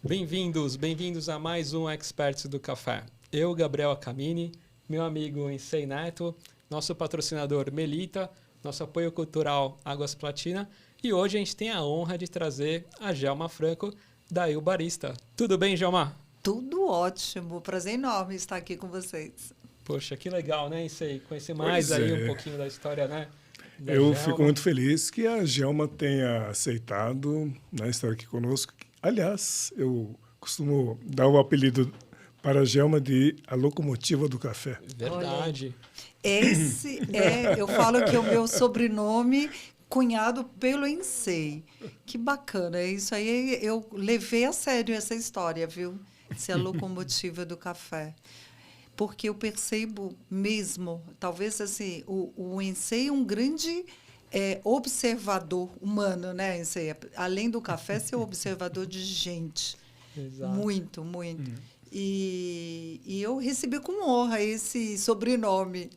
Bem-vindos a mais um Experts do Café. Eu, Gabriel Acamini, meu amigo Ensei Neto, nosso patrocinador Melita, nosso apoio cultural Águas Platina, e hoje a gente tem a honra de trazer a Gelma Franco, da Il Barista. Tudo bem, Gelma? Tudo ótimo, prazer enorme estar aqui com vocês. Poxa, que legal, né, Ensei? Conhecer mais um pouquinho da história, né? Eu fico muito feliz que a Gelma tenha aceitado, né, estar aqui conosco. Aliás, eu costumo dar o apelido para a Gelma de a locomotiva do café. Verdade. Eu falo que é o meu sobrenome cunhado pelo Ensei. Que bacana, isso aí eu levei a sério essa história, viu? Ser a locomotiva do café. Porque eu percebo mesmo, talvez assim, o Ensei é um grande observador humano, né, Ensei? Além do café, ser observador de gente. Exato. Muito, muito. E eu recebi com honra esse sobrenome,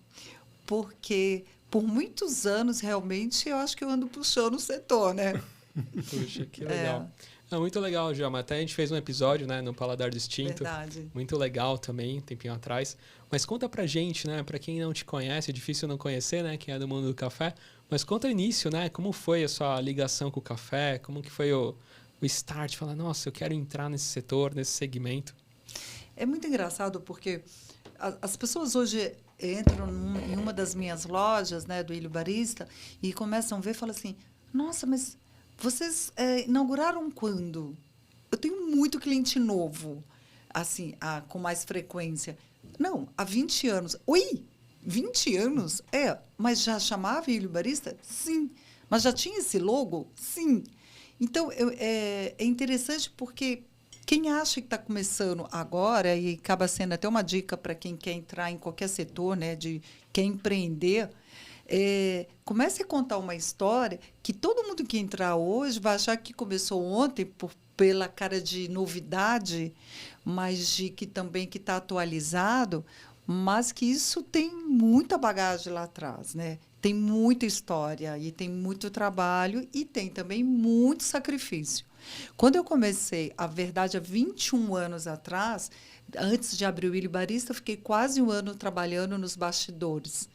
porque por muitos anos, realmente, eu acho que eu ando puxando o setor, né? Puxa, que legal. É muito legal, Gelma. Até a gente fez um episódio, né, no Paladar Distinto. Verdade. Muito legal também, um tempinho atrás. Mas conta pra gente, né, pra quem não te conhece, é difícil não conhecer, né, quem é do mundo do café. Mas conta o início, né, como foi a sua ligação com o café, como que foi o start, falar, nossa, eu quero entrar nesse setor, nesse segmento. É muito engraçado porque as pessoas hoje entram em uma das minhas lojas, né, do Il Barista, e começam a ver e falam assim, nossa, mas vocês inauguraram quando? Eu tenho muito cliente novo, assim, com mais frequência. Não, há 20 anos. Oi? 20 anos? Mas já chamava Il Barista? Sim. Mas já tinha esse logo? Sim. Então, é interessante porque quem acha que está começando agora, e acaba sendo até uma dica para quem quer entrar em qualquer setor, né, quer empreender, comece a contar uma história que todo mundo que entrar hoje vai achar que começou ontem pela cara de novidade, mas de que também que está atualizado, mas que isso tem muita bagagem lá atrás, né? Tem muita história e tem muito trabalho e tem também muito sacrifício. Quando eu comecei, a verdade, há 21 anos atrás, antes de abrir o Il Barista, eu fiquei quase um ano trabalhando nos bastidores.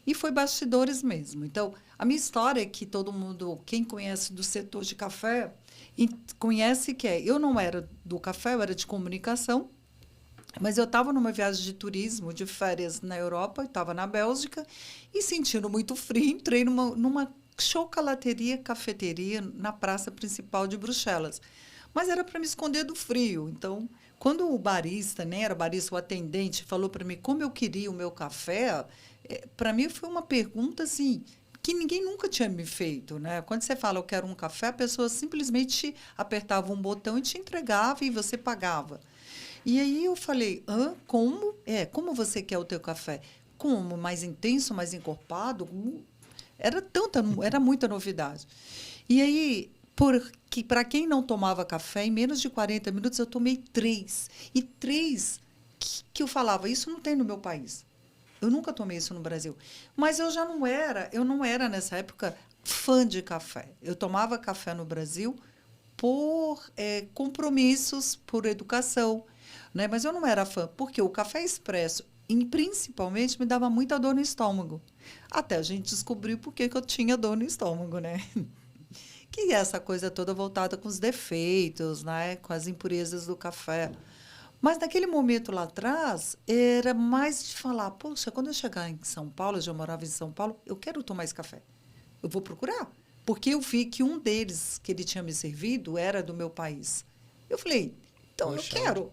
E foi bastidores mesmo. Então, a minha história é que todo mundo, quem conhece do setor de café, conhece que eu não era do café, eu era de comunicação, mas eu estava numa viagem de turismo, de férias na Europa, estava na Bélgica, e sentindo muito frio, entrei numa chocolateria, cafeteria, na praça principal de Bruxelas. Mas era para me esconder do frio. Então, quando o barista, nem era barista, o atendente, falou para mim como eu queria o meu café, para mim foi uma pergunta assim, que ninguém nunca tinha me feito, né? Quando você fala eu quero um café, a pessoa simplesmente apertava um botão e te entregava e você pagava. E aí eu falei, como? Como você quer o teu café? Como? Mais intenso, mais encorpado? Era muita novidade. E aí, porque para quem não tomava café, em menos de 40 minutos eu tomei 3. E 3 que eu falava, isso não tem no meu país. Eu nunca tomei isso no Brasil. Mas eu não era nessa época fã de café. Eu tomava café no Brasil por compromissos, por educação, né? Mas eu não era fã, porque o café expresso, principalmente, me dava muita dor no estômago. Até a gente descobriu por que eu tinha dor no estômago, né? Que é essa coisa toda voltada com os defeitos, né? Com as impurezas do café. Mas naquele momento lá atrás, era mais de falar, poxa, quando eu chegar em São Paulo, eu já morava em São Paulo, eu quero tomar esse café. Eu vou procurar. Porque eu vi que um deles que ele tinha me servido era do meu país. Eu falei, então Poxa. eu quero.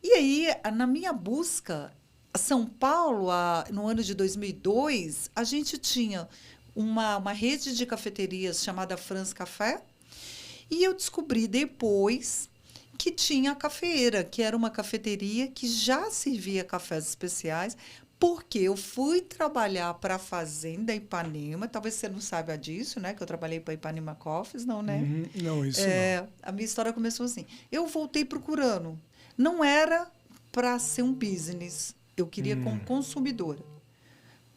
E aí, na minha busca, São Paulo, no ano de 2002, a gente tinha uma rede de cafeterias chamada France Café, e eu descobri depois que tinha a Cafeeira, que era uma cafeteria que já servia cafés especiais, porque eu fui trabalhar para a Fazenda Ipanema, talvez você não saiba disso, né? Que eu trabalhei para a Ipanema Coffees, não, né? Não, isso não. A minha história começou assim. Eu voltei procurando. Não era para ser um business. Eu queria como consumidora.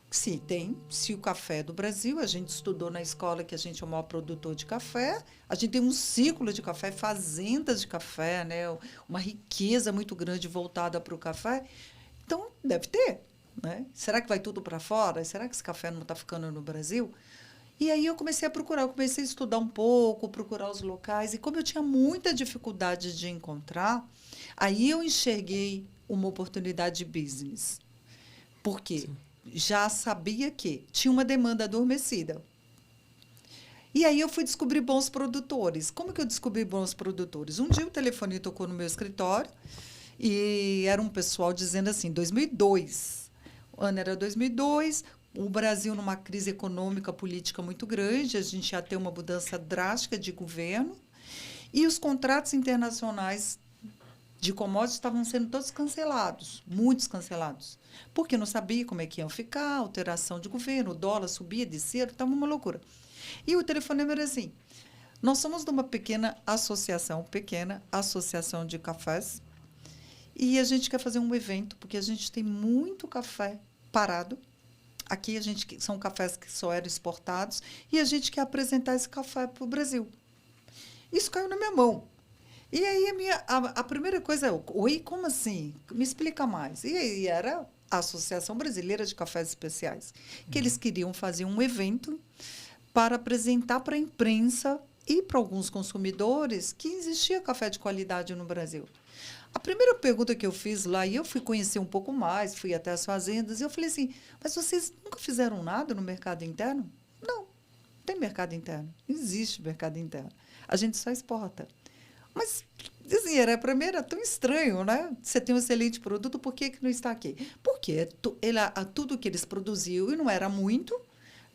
Se tem, se o café é do Brasil, a gente estudou na escola que a gente é o maior produtor de café, a gente tem um ciclo de café, fazendas de café, né? Uma riqueza muito grande voltada para o café. Então, deve ter, né? Será que vai tudo para fora? Será que esse café não está ficando no Brasil? E aí eu comecei a procurar, eu comecei a estudar um pouco, procurar os locais, e como eu tinha muita dificuldade de encontrar, aí eu enxerguei uma oportunidade de business. Por quê? Sim. Já sabia que tinha uma demanda adormecida. E aí eu fui descobrir bons produtores. Como que eu descobri bons produtores? Um dia o telefone tocou no meu escritório e era um pessoal dizendo assim, 2002. O ano era 2002, o Brasil numa crise econômica, política muito grande, a gente ia ter uma mudança drástica de governo e os contratos internacionais de commodities estavam sendo todos cancelados, muitos cancelados, porque não sabia como é que iam ficar, alteração de governo, o dólar subia, descia, estava uma loucura. E o telefonema era assim, nós somos de uma pequena associação de cafés, e a gente quer fazer um evento, porque a gente tem muito café parado, aqui são cafés que só eram exportados, e a gente quer apresentar esse café para o Brasil. Isso caiu na minha mão. E aí a primeira coisa é, oi, como assim? Me explica mais. E aí era a Associação Brasileira de Cafés Especiais, que eles queriam fazer um evento para apresentar para a imprensa e para alguns consumidores que existia café de qualidade no Brasil. A primeira pergunta que eu fiz lá, e eu fui conhecer um pouco mais, fui até as fazendas, e eu falei assim, mas vocês nunca fizeram nada no mercado interno? Não tem mercado interno, não existe mercado interno. A gente só exporta. Mas, assim, para mim era tão estranho, né? Você tem um excelente produto, por que não está aqui? Porque tudo que eles produziam, e não era muito,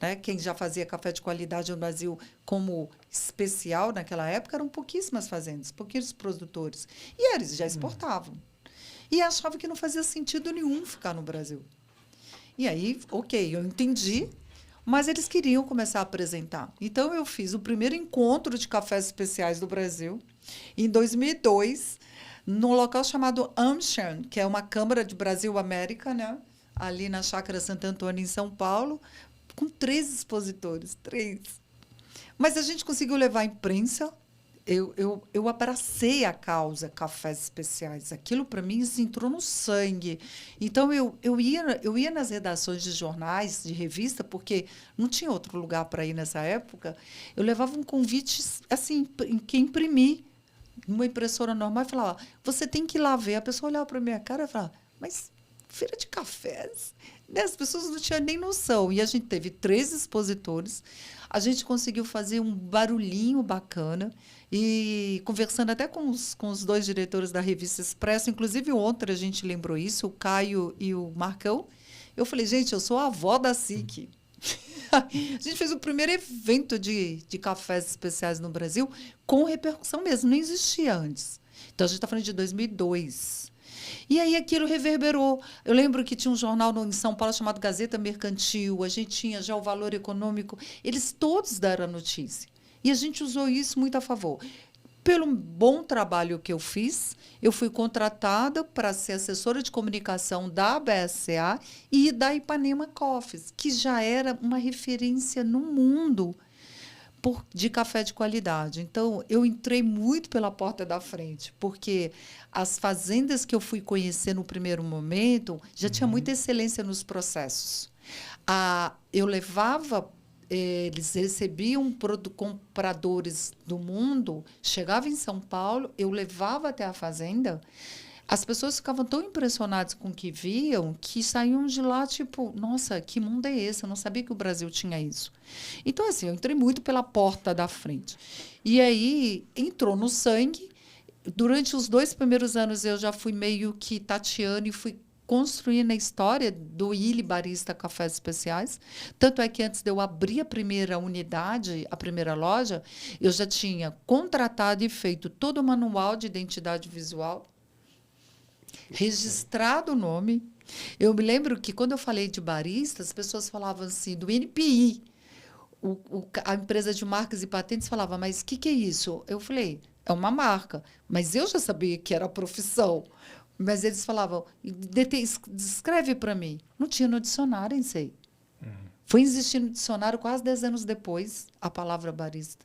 né? Quem já fazia café de qualidade no Brasil como especial naquela época eram pouquíssimas fazendas, pouquíssimos produtores. E eles já exportavam. E achavam que não fazia sentido nenhum ficar no Brasil. E aí, ok, eu entendi, mas eles queriam começar a apresentar. Então, eu fiz o primeiro encontro de cafés especiais do Brasil, em 2002, num local chamado AmCham, que é uma Câmara de Brasil-América, né? Ali na Chácara Santo Antônio, em São Paulo, com 3 expositores, 3. Mas a gente conseguiu levar a imprensa. Eu abracei a causa cafés especiais. Aquilo, para mim, isso entrou no sangue. Então, eu ia nas redações de jornais, de revista, porque não tinha outro lugar para ir nessa época. Eu levava um convite, assim, que imprimi numa impressora normal e falava, você tem que ir lá ver. A pessoa olhava para a minha cara e falava, mas feira de cafés? Né? As pessoas não tinham nem noção. E a gente teve 3 expositores. A gente conseguiu fazer um barulhinho bacana. E conversando até com os 2 diretores da revista Expresso, inclusive ontem a gente lembrou isso, o Caio e o Marcão. Eu falei, gente, eu sou a avó da SIC. A gente fez o primeiro evento de cafés especiais no Brasil com repercussão mesmo, não existia antes. Então, a gente está falando de 2002. E aí aquilo reverberou. Eu lembro que tinha um jornal em São Paulo chamado Gazeta Mercantil, a gente tinha já o Valor Econômico, eles todos deram a notícia. E a gente usou isso muito a favor. Pelo bom trabalho que eu fiz, eu fui contratada para ser assessora de comunicação da BSCA e da Ipanema Coffees, que já era uma referência no mundo de café de qualidade. Então, eu entrei muito pela porta da frente, porque as fazendas que eu fui conhecer no primeiro momento já tinha muita excelência nos processos. Eu levava... Eles recebiam compradores do mundo, chegava em São Paulo, eu levava até a fazenda, as pessoas ficavam tão impressionadas com o que viam que saíam de lá, tipo, nossa, que mundo é esse? Eu não sabia que o Brasil tinha isso. Então, assim, eu entrei muito pela porta da frente. E aí, entrou no sangue. Durante os 2 primeiros anos, eu já fui meio que tateando e fui construindo a história do Illy Barista Cafés Especiais. Tanto é que antes de eu abrir a primeira unidade, a primeira loja, eu já tinha contratado e feito todo o manual de identidade visual, registrado o nome. Eu me lembro que, quando eu falei de barista, as pessoas falavam assim, do NPI. A empresa de marcas e patentes falava, mas o que é isso? Eu falei, é uma marca. Mas eu já sabia que era a profissão. Mas eles falavam, descreve para mim. Não tinha no dicionário, em sei. Foi existir no dicionário quase 10 anos depois, a palavra barista.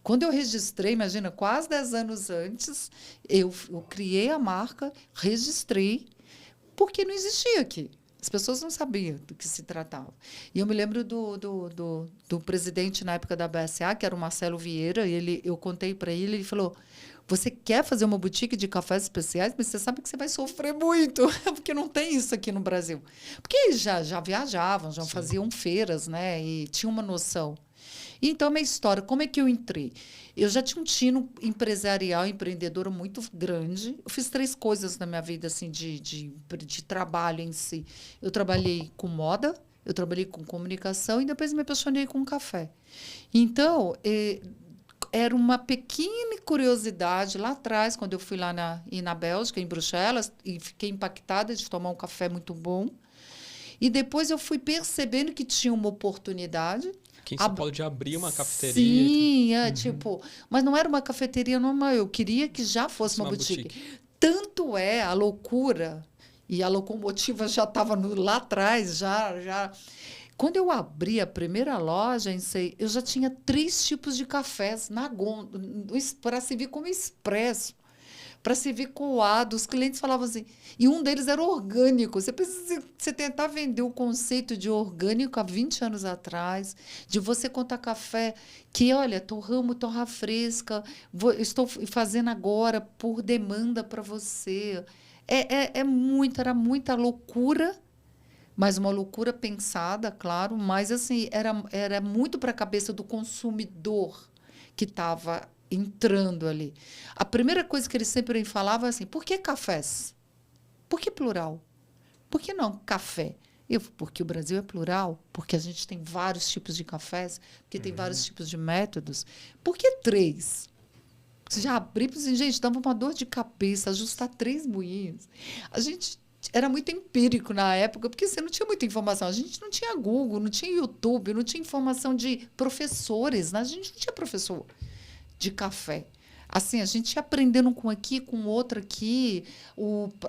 Quando eu registrei, imagina, quase 10 anos antes, eu criei a marca, registrei, porque não existia aqui. As pessoas não sabiam do que se tratava. E eu me lembro do presidente na época da BSA, que era o Marcelo Vieira, e eu contei para ele falou, você quer fazer uma boutique de cafés especiais, mas você sabe que você vai sofrer muito, porque não tem isso aqui no Brasil. Porque eles já viajavam, já faziam feiras, né? E tinha uma noção. Então, a minha história, como é que eu entrei? Eu já tinha um tino empresarial, empreendedora muito grande. Eu fiz 3 coisas na minha vida, assim, de trabalho em si. Eu trabalhei com moda, eu trabalhei com comunicação e depois me apaixonei com café. Então, era uma pequena curiosidade lá atrás, quando eu fui lá na Bélgica, em Bruxelas, e fiquei impactada de tomar um café muito bom. E depois eu fui percebendo que tinha uma oportunidade. Aqui em São Paulo de abrir uma cafeteria. Sim, tipo... Mas não era uma cafeteria normal, eu queria que já fosse uma boutique. Tanto é a loucura, e a locomotiva já estava lá atrás, já... Quando eu abri a primeira loja, eu já tinha 3 tipos de cafés na para servir como expresso, para servir coado. Os clientes falavam assim, e um deles era orgânico. Você tentar vender o conceito de orgânico há 20 anos atrás, de você contar café que, olha, torra fresca, estou fazendo agora por demanda para você. Era muita loucura, mas uma loucura pensada, claro, mas assim, era muito para a cabeça do consumidor que estava entrando ali. A primeira coisa que ele sempre falava é assim, por que cafés? Por que plural? Por que não café? Porque o Brasil é plural, porque a gente tem vários tipos de cafés, porque tem vários tipos de métodos. Por que 3? Você já abriu para assim, gente, dava uma dor de cabeça, ajustar 3 moinhos. A gente era muito empírico na época, porque você não tinha muita informação. A gente não tinha Google, não tinha YouTube, não tinha informação de professores, né? A gente não tinha professor de café. Assim, a gente ia aprendendo com aqui, com outro aqui.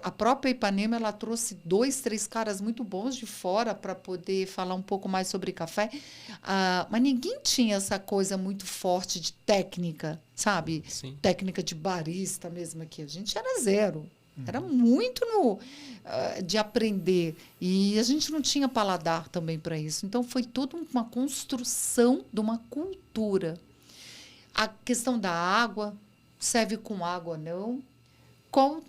A própria Ipanema, ela trouxe 2, 3 caras muito bons de fora para poder falar um pouco mais sobre café. Mas ninguém tinha essa coisa muito forte de técnica, sabe? Sim. Técnica de barista mesmo aqui. A gente era zero. Era muito de aprender. E a gente não tinha paladar também para isso. Então, foi toda uma construção de uma cultura. A questão da água, serve com água ou não? Qual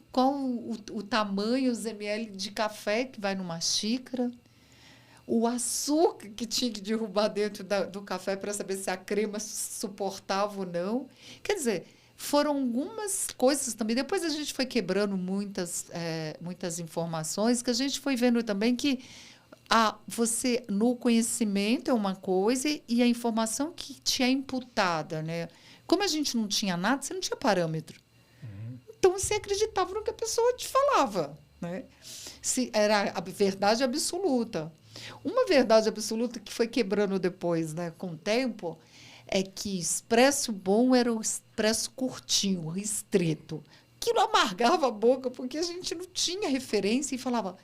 o tamanho, os ml de café que vai numa xícara? O açúcar que tinha que derrubar dentro do café para saber se a crema suportava ou não. Quer dizer, foram algumas coisas também. Depois a gente foi quebrando muitas informações, que a gente foi vendo também que você, no conhecimento é uma coisa e a informação que te é imputada, né? Como a gente não tinha nada, você não tinha parâmetro. Então, você acreditava no que a pessoa te falava, né? Era a verdade absoluta. Uma verdade absoluta que foi quebrando depois, né, com o tempo, é que expresso bom era o expresso curtinho, restrito. Aquilo amargava a boca, porque a gente não tinha referência e falava,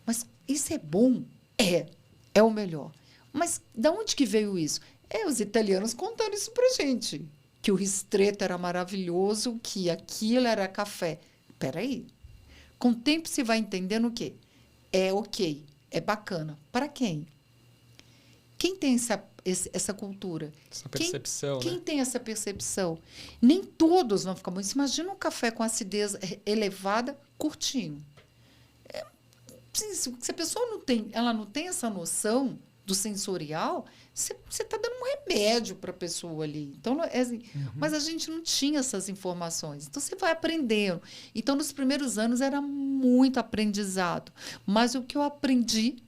mas isso é bom? É o melhor. Mas de onde que veio isso? Os italianos contando isso pra gente. Que o ristretto era maravilhoso, que aquilo era café. Espera aí. Com o tempo você vai entendendo o quê? É ok, é bacana. Para quem? Quem tem essa cultura? Essa percepção, quem né? tem essa percepção? Nem todos vão ficar bons. Você imagina um café com acidez elevada, curtinho. Se a pessoa não tem essa noção do sensorial, você está dando um remédio para a pessoa ali. Então, mas a gente não tinha essas informações. Então, você vai aprendendo. Então, nos primeiros anos, era muito aprendizado. Mas o que eu aprendi,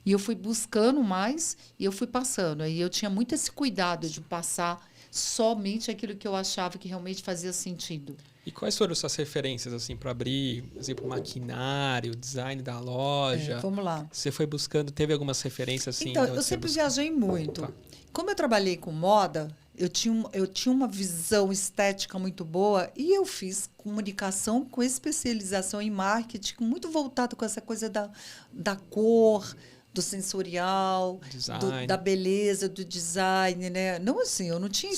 e eu fui buscando mais, e eu fui passando. Aí eu tinha muito esse cuidado de passar somente aquilo que eu achava que realmente fazia sentido. E quais foram suas referências assim para abrir, por exemplo, maquinário, design da loja? Vamos lá. Você foi buscando, teve algumas referências assim? Então, eu sempre viajei muito. Opa. Como eu trabalhei com moda, eu tinha uma visão estética muito boa e eu fiz comunicação com especialização em marketing, muito voltado com essa coisa da cor, do sensorial, Design. da beleza, do design, né? Não assim, eu não Sim.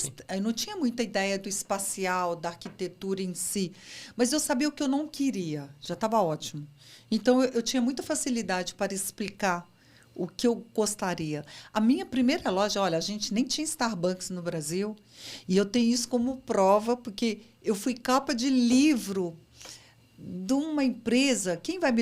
tinha muita ideia do espacial, da arquitetura em si, mas eu sabia o que eu não queria, já estava ótimo. Então, eu tinha muita facilidade para explicar o que eu gostaria. A minha primeira loja, olha, a gente nem tinha Starbucks no Brasil, e eu tenho isso como prova, porque eu fui capa de livro de uma empresa. Quem vai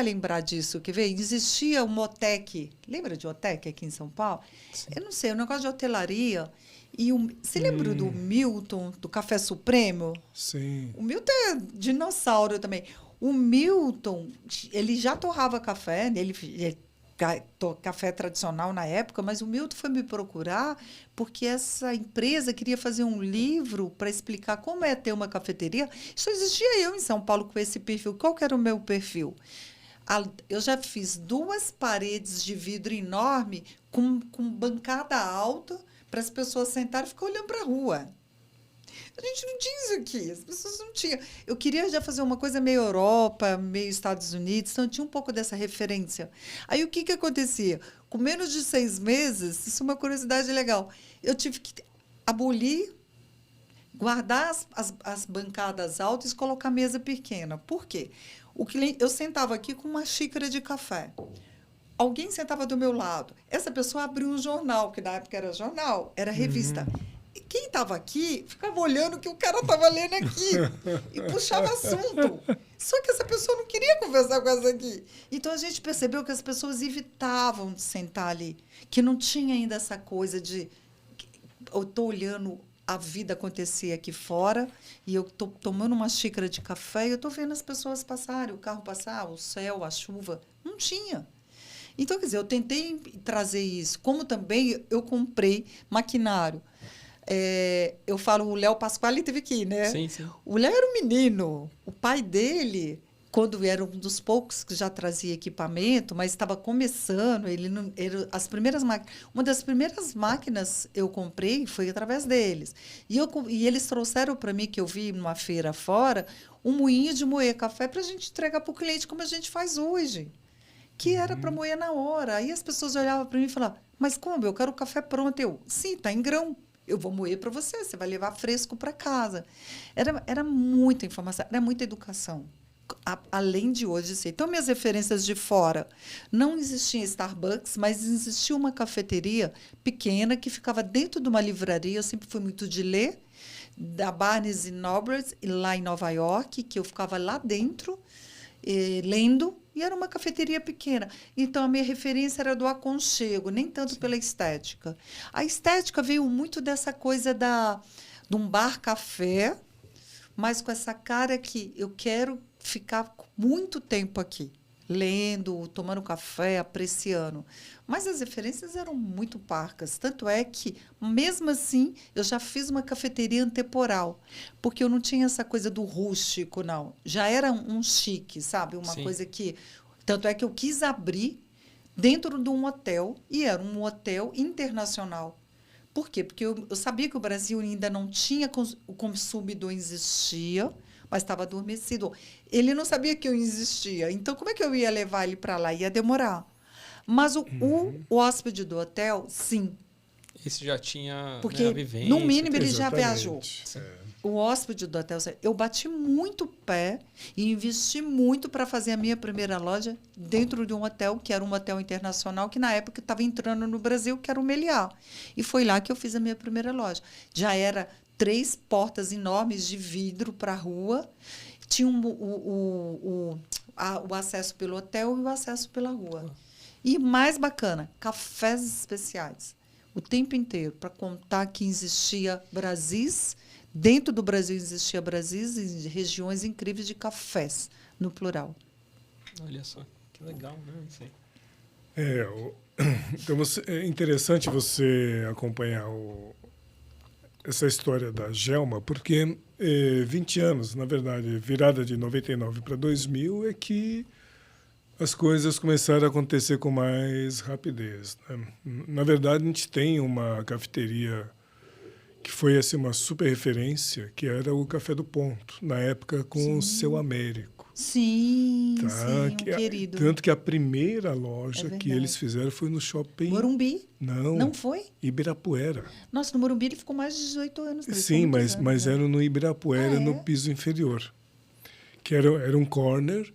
lembrar disso? Quer ver? Existia uma Otec. Lembra de Otec aqui em São Paulo? Sim. Eu não sei, um negócio de hotelaria. E você lembra do Milton, do Café Supremo? Sim. O Milton é dinossauro também. O Milton, ele já torrava café, café tradicional na época, mas o Milton foi me procurar porque essa empresa queria fazer um livro para explicar como é ter uma cafeteria. Só existia eu em São Paulo com esse perfil. Qual que era o meu perfil? Eu já fiz 2 paredes de vidro enorme com bancada alta para as pessoas sentarem e ficar olhando para a rua. A gente não tinha isso aqui, as pessoas não tinham. Eu queria já fazer uma coisa meio Europa, meio Estados Unidos, então eu tinha um pouco dessa referência. Aí o que acontecia? Com menos de 6 meses, isso é uma curiosidade legal, eu tive que abolir, guardar as bancadas altas e colocar mesa pequena. Por quê? Eu sentava aqui com uma xícara de café. Alguém sentava do meu lado. Essa pessoa abriu um jornal, que na época era jornal, era revista. E quem estava aqui ficava olhando o que o cara estava lendo aqui e puxava assunto. Só que essa pessoa não queria conversar com essa aqui. Então, a gente percebeu que as pessoas evitavam de sentar ali, que não tinha ainda essa coisa de... Eu estou olhando a vida acontecer aqui fora e eu estou tomando uma xícara de café e eu estou vendo as pessoas passarem, o carro passar, o céu, a chuva. Não tinha. Então, quer dizer, eu tentei trazer isso. Como também eu comprei maquinário. Eu falo, o Léo Pasquale teve aqui, né? Sim, sim. O Léo era um menino. O pai dele, quando era um dos poucos que já trazia equipamento, mas estava começando, uma das primeiras máquinas eu comprei foi através deles. E eles trouxeram para mim, que eu vi numa feira fora, um moinho de moer café para a gente entregar para o cliente, como a gente faz hoje. Que era para moer na hora. Aí as pessoas olhavam para mim e falavam, mas como? Eu quero o café pronto. Eu, sim, está em grão. Eu vou moer para você, você vai levar fresco para casa. Era muita informação, era muita educação. Além de hoje ser. Então, minhas referências de fora. Não existia Starbucks, mas existia uma cafeteria pequena que ficava dentro de uma livraria. Eu sempre fui muito de ler, da Barnes Noble, lá em Nova York, que eu ficava lá dentro, lendo. E era uma cafeteria pequena. Então, a minha referência era do aconchego, nem tanto pela estética. A estética veio muito dessa coisa de um bar-café, mas com essa cara que eu quero ficar muito tempo aqui, lendo, tomando café, apreciando. Mas as referências eram muito parcas. Tanto é que, mesmo assim, eu já fiz uma cafeteria antemporal, porque eu não tinha essa coisa do rústico, não. Já era um chique, sabe? Uma Sim. coisa que... Tanto é que eu quis abrir dentro de um hotel, e era um hotel internacional. Por quê? Porque eu sabia que o Brasil ainda não tinha... O consumidor existia, mas estava adormecido. Ele não sabia que eu existia. Então, como é que eu ia levar ele para lá? Ia demorar. Mas o hóspede do hotel, sim. Isso já tinha, Porque, né, a vivência. no mínimo, ele já Exatamente. viajou. O hóspede do hotel, eu bati muito pé e investi muito para fazer a minha primeira loja dentro de um hotel, que era um hotel internacional, que na época estava entrando no Brasil, que era o Meliá. E foi lá que eu fiz a minha primeira loja. Já era 3 portas enormes de vidro para a rua. Tinha o acesso pelo hotel e o acesso pela rua. E mais bacana, cafés especiais. O tempo inteiro, para contar que existia Brasis, dentro do Brasil existia Brasis e regiões incríveis de cafés, no plural. Olha só, que legal, né? Isso aí. Então, é interessante você acompanhar essa história da Gelma, porque 20 anos, na verdade, virada de 99 para 2000, é que as coisas começaram a acontecer com mais rapidez, né? Na verdade, a gente tem uma cafeteria que foi assim, uma super referência, que era o Café do Ponto, na época com o Seu Américo. Sim, Tá? sim, um querido. Tanto que a primeira loja que verdade. eles fizeram foi no shopping... Morumbi? Não, Não foi? Ibirapuera. Nossa, no Morumbi ele ficou mais de 18 anos. Ele ficou Sim, muitos mas anos, né? era no Ibirapuera, no é? piso inferior. Que era um corner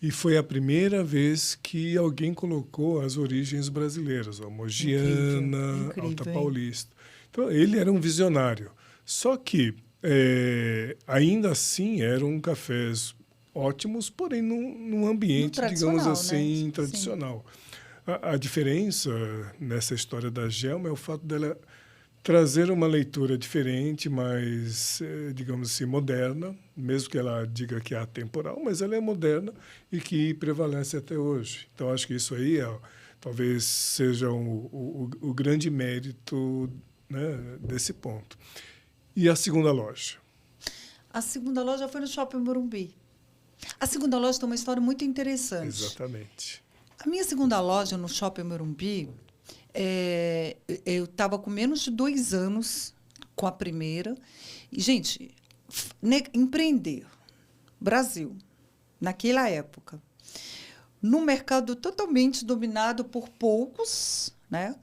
e foi a primeira vez que alguém colocou as origens brasileiras, a Mogiana, Incrível, Alta hein? Paulista. Então, ele era um visionário. Só que, ainda assim, eram cafés ótimos, porém num ambiente, digamos assim, né? tradicional. A diferença nessa história da Gelma é o fato dela trazer uma leitura diferente, mais, digamos assim, moderna, mesmo que ela diga que é atemporal, mas ela é moderna e que prevalece até hoje. Então, acho que isso aí talvez seja o grande mérito, né, desse ponto. E a segunda loja? A segunda loja foi no Shopping Morumbi. A segunda loja tem uma história muito interessante. Exatamente. A minha segunda loja no Shopping Morumbi, eu estava com menos de 2 anos com a primeira. E, gente, empreender, Brasil, naquela época, num mercado totalmente dominado por poucos, né?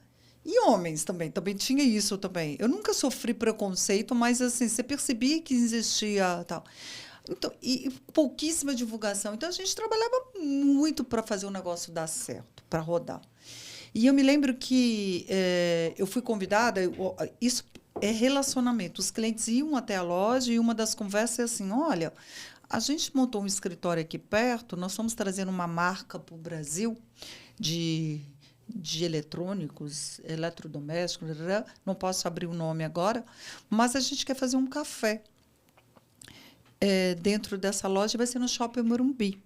E homens também tinha isso também. Eu nunca sofri preconceito, mas assim, você percebia que existia tal. Então, e pouquíssima divulgação. Então, a gente trabalhava muito para fazer o negócio dar certo, para rodar. E eu me lembro que eu fui convidada, isso é relacionamento. Os clientes iam até a loja e uma das conversas é assim, olha, a gente montou um escritório aqui perto, nós fomos trazendo uma marca para o Brasil de eletrônicos, eletrodomésticos, não posso abrir o nome agora, mas a gente quer fazer um café dentro dessa loja, vai ser no Shopping Morumbi.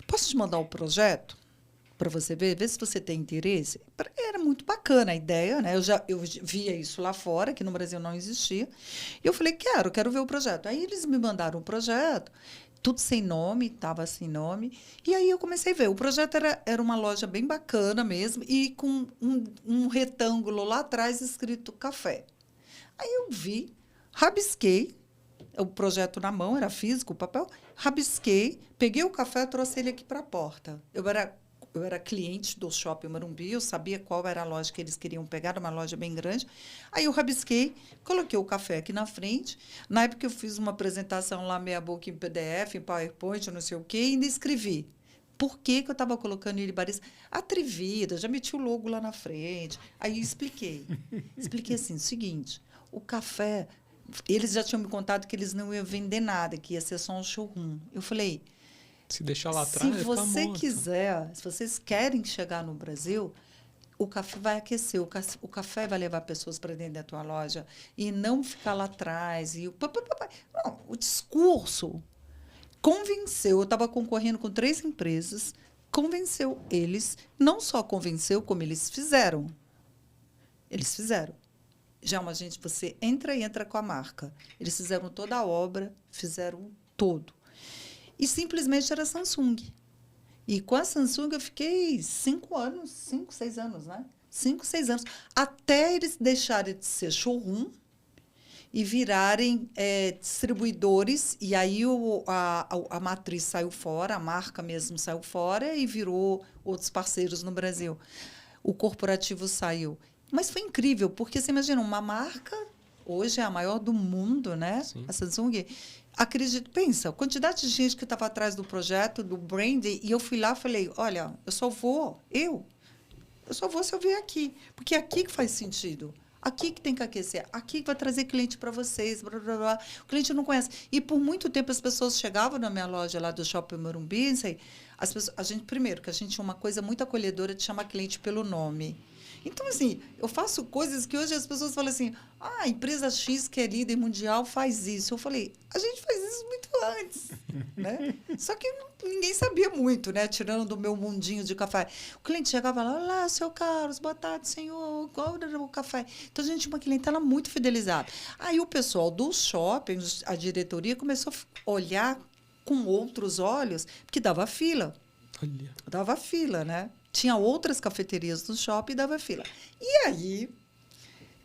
Posso te mandar o projeto para você ver se você tem interesse? Era muito bacana a ideia, né? Eu via isso lá fora, que no Brasil não existia. E eu falei, quero ver o projeto. Aí eles me mandaram o projeto, tudo sem nome, estava sem nome. E aí eu comecei a ver. O projeto era uma loja bem bacana mesmo, e com um retângulo lá atrás escrito café. Aí eu vi, rabisquei, o projeto na mão, era físico, o papel, rabisquei, peguei o café e trouxe ele aqui para a porta. Eu era cliente do Shopping Morumbi, eu sabia qual era a loja que eles queriam pegar, era uma loja bem grande. Aí eu rabisquei, coloquei o café aqui na frente. Na época eu fiz uma apresentação lá, meia boca em PDF, em PowerPoint, não sei o quê, e ainda escrevi. Por que eu estava colocando ele barista? Atrevida, já meti o logo lá na frente. Aí expliquei. Expliquei assim, o seguinte, o café, eles já tinham me contado que eles não iam vender nada, que ia ser só um showroom. Eu falei, se deixar lá atrás, se você quiser, se vocês querem chegar no Brasil, o café vai aquecer, o café vai levar pessoas para dentro da tua loja e não ficar lá atrás. Não, o discurso convenceu. Eu estava concorrendo com 3 empresas, convenceu eles, não só convenceu, como eles fizeram. Eles fizeram. Já uma gente, você entra com a marca. Eles fizeram toda a obra, fizeram todo. E simplesmente era Samsung. E com a Samsung eu fiquei 5 anos, 5, 6 anos, né? 5, 6 anos. Até eles deixarem de ser showroom e virarem distribuidores. E aí a matriz saiu fora, a marca mesmo saiu fora e virou outros parceiros no Brasil. O corporativo saiu. Mas foi incrível, porque você imagina, uma marca, hoje é a maior do mundo, né? Sim. A Samsung. Acredito, pensa, a quantidade de gente que estava atrás do projeto, do branding, e eu fui lá e falei, olha, eu só vou se eu vier aqui, porque é aqui que faz sentido. Aqui que tem que aquecer, aqui que vai trazer cliente para vocês, blá, blá, blá. O cliente não conhece. E por muito tempo as pessoas chegavam na minha loja lá do Shopping Morumbi, primeiro, que a gente tinha uma coisa muito acolhedora de chamar cliente pelo nome. Então, assim, eu faço coisas que hoje as pessoas falam assim, a empresa X, que é líder mundial, faz isso. Eu falei, a gente faz isso muito antes, né? Só que ninguém sabia muito, né? Tirando do meu mundinho de café. O cliente chegava lá, olá, seu Carlos, boa tarde, senhor, qual era o café? Então, a gente tinha uma clientela muito fidelizada. Aí, o pessoal do shopping, a diretoria, começou a olhar com outros olhos, porque dava fila. Olha. Dava fila, né? Tinha outras cafeterias no shopping e dava fila. E aí,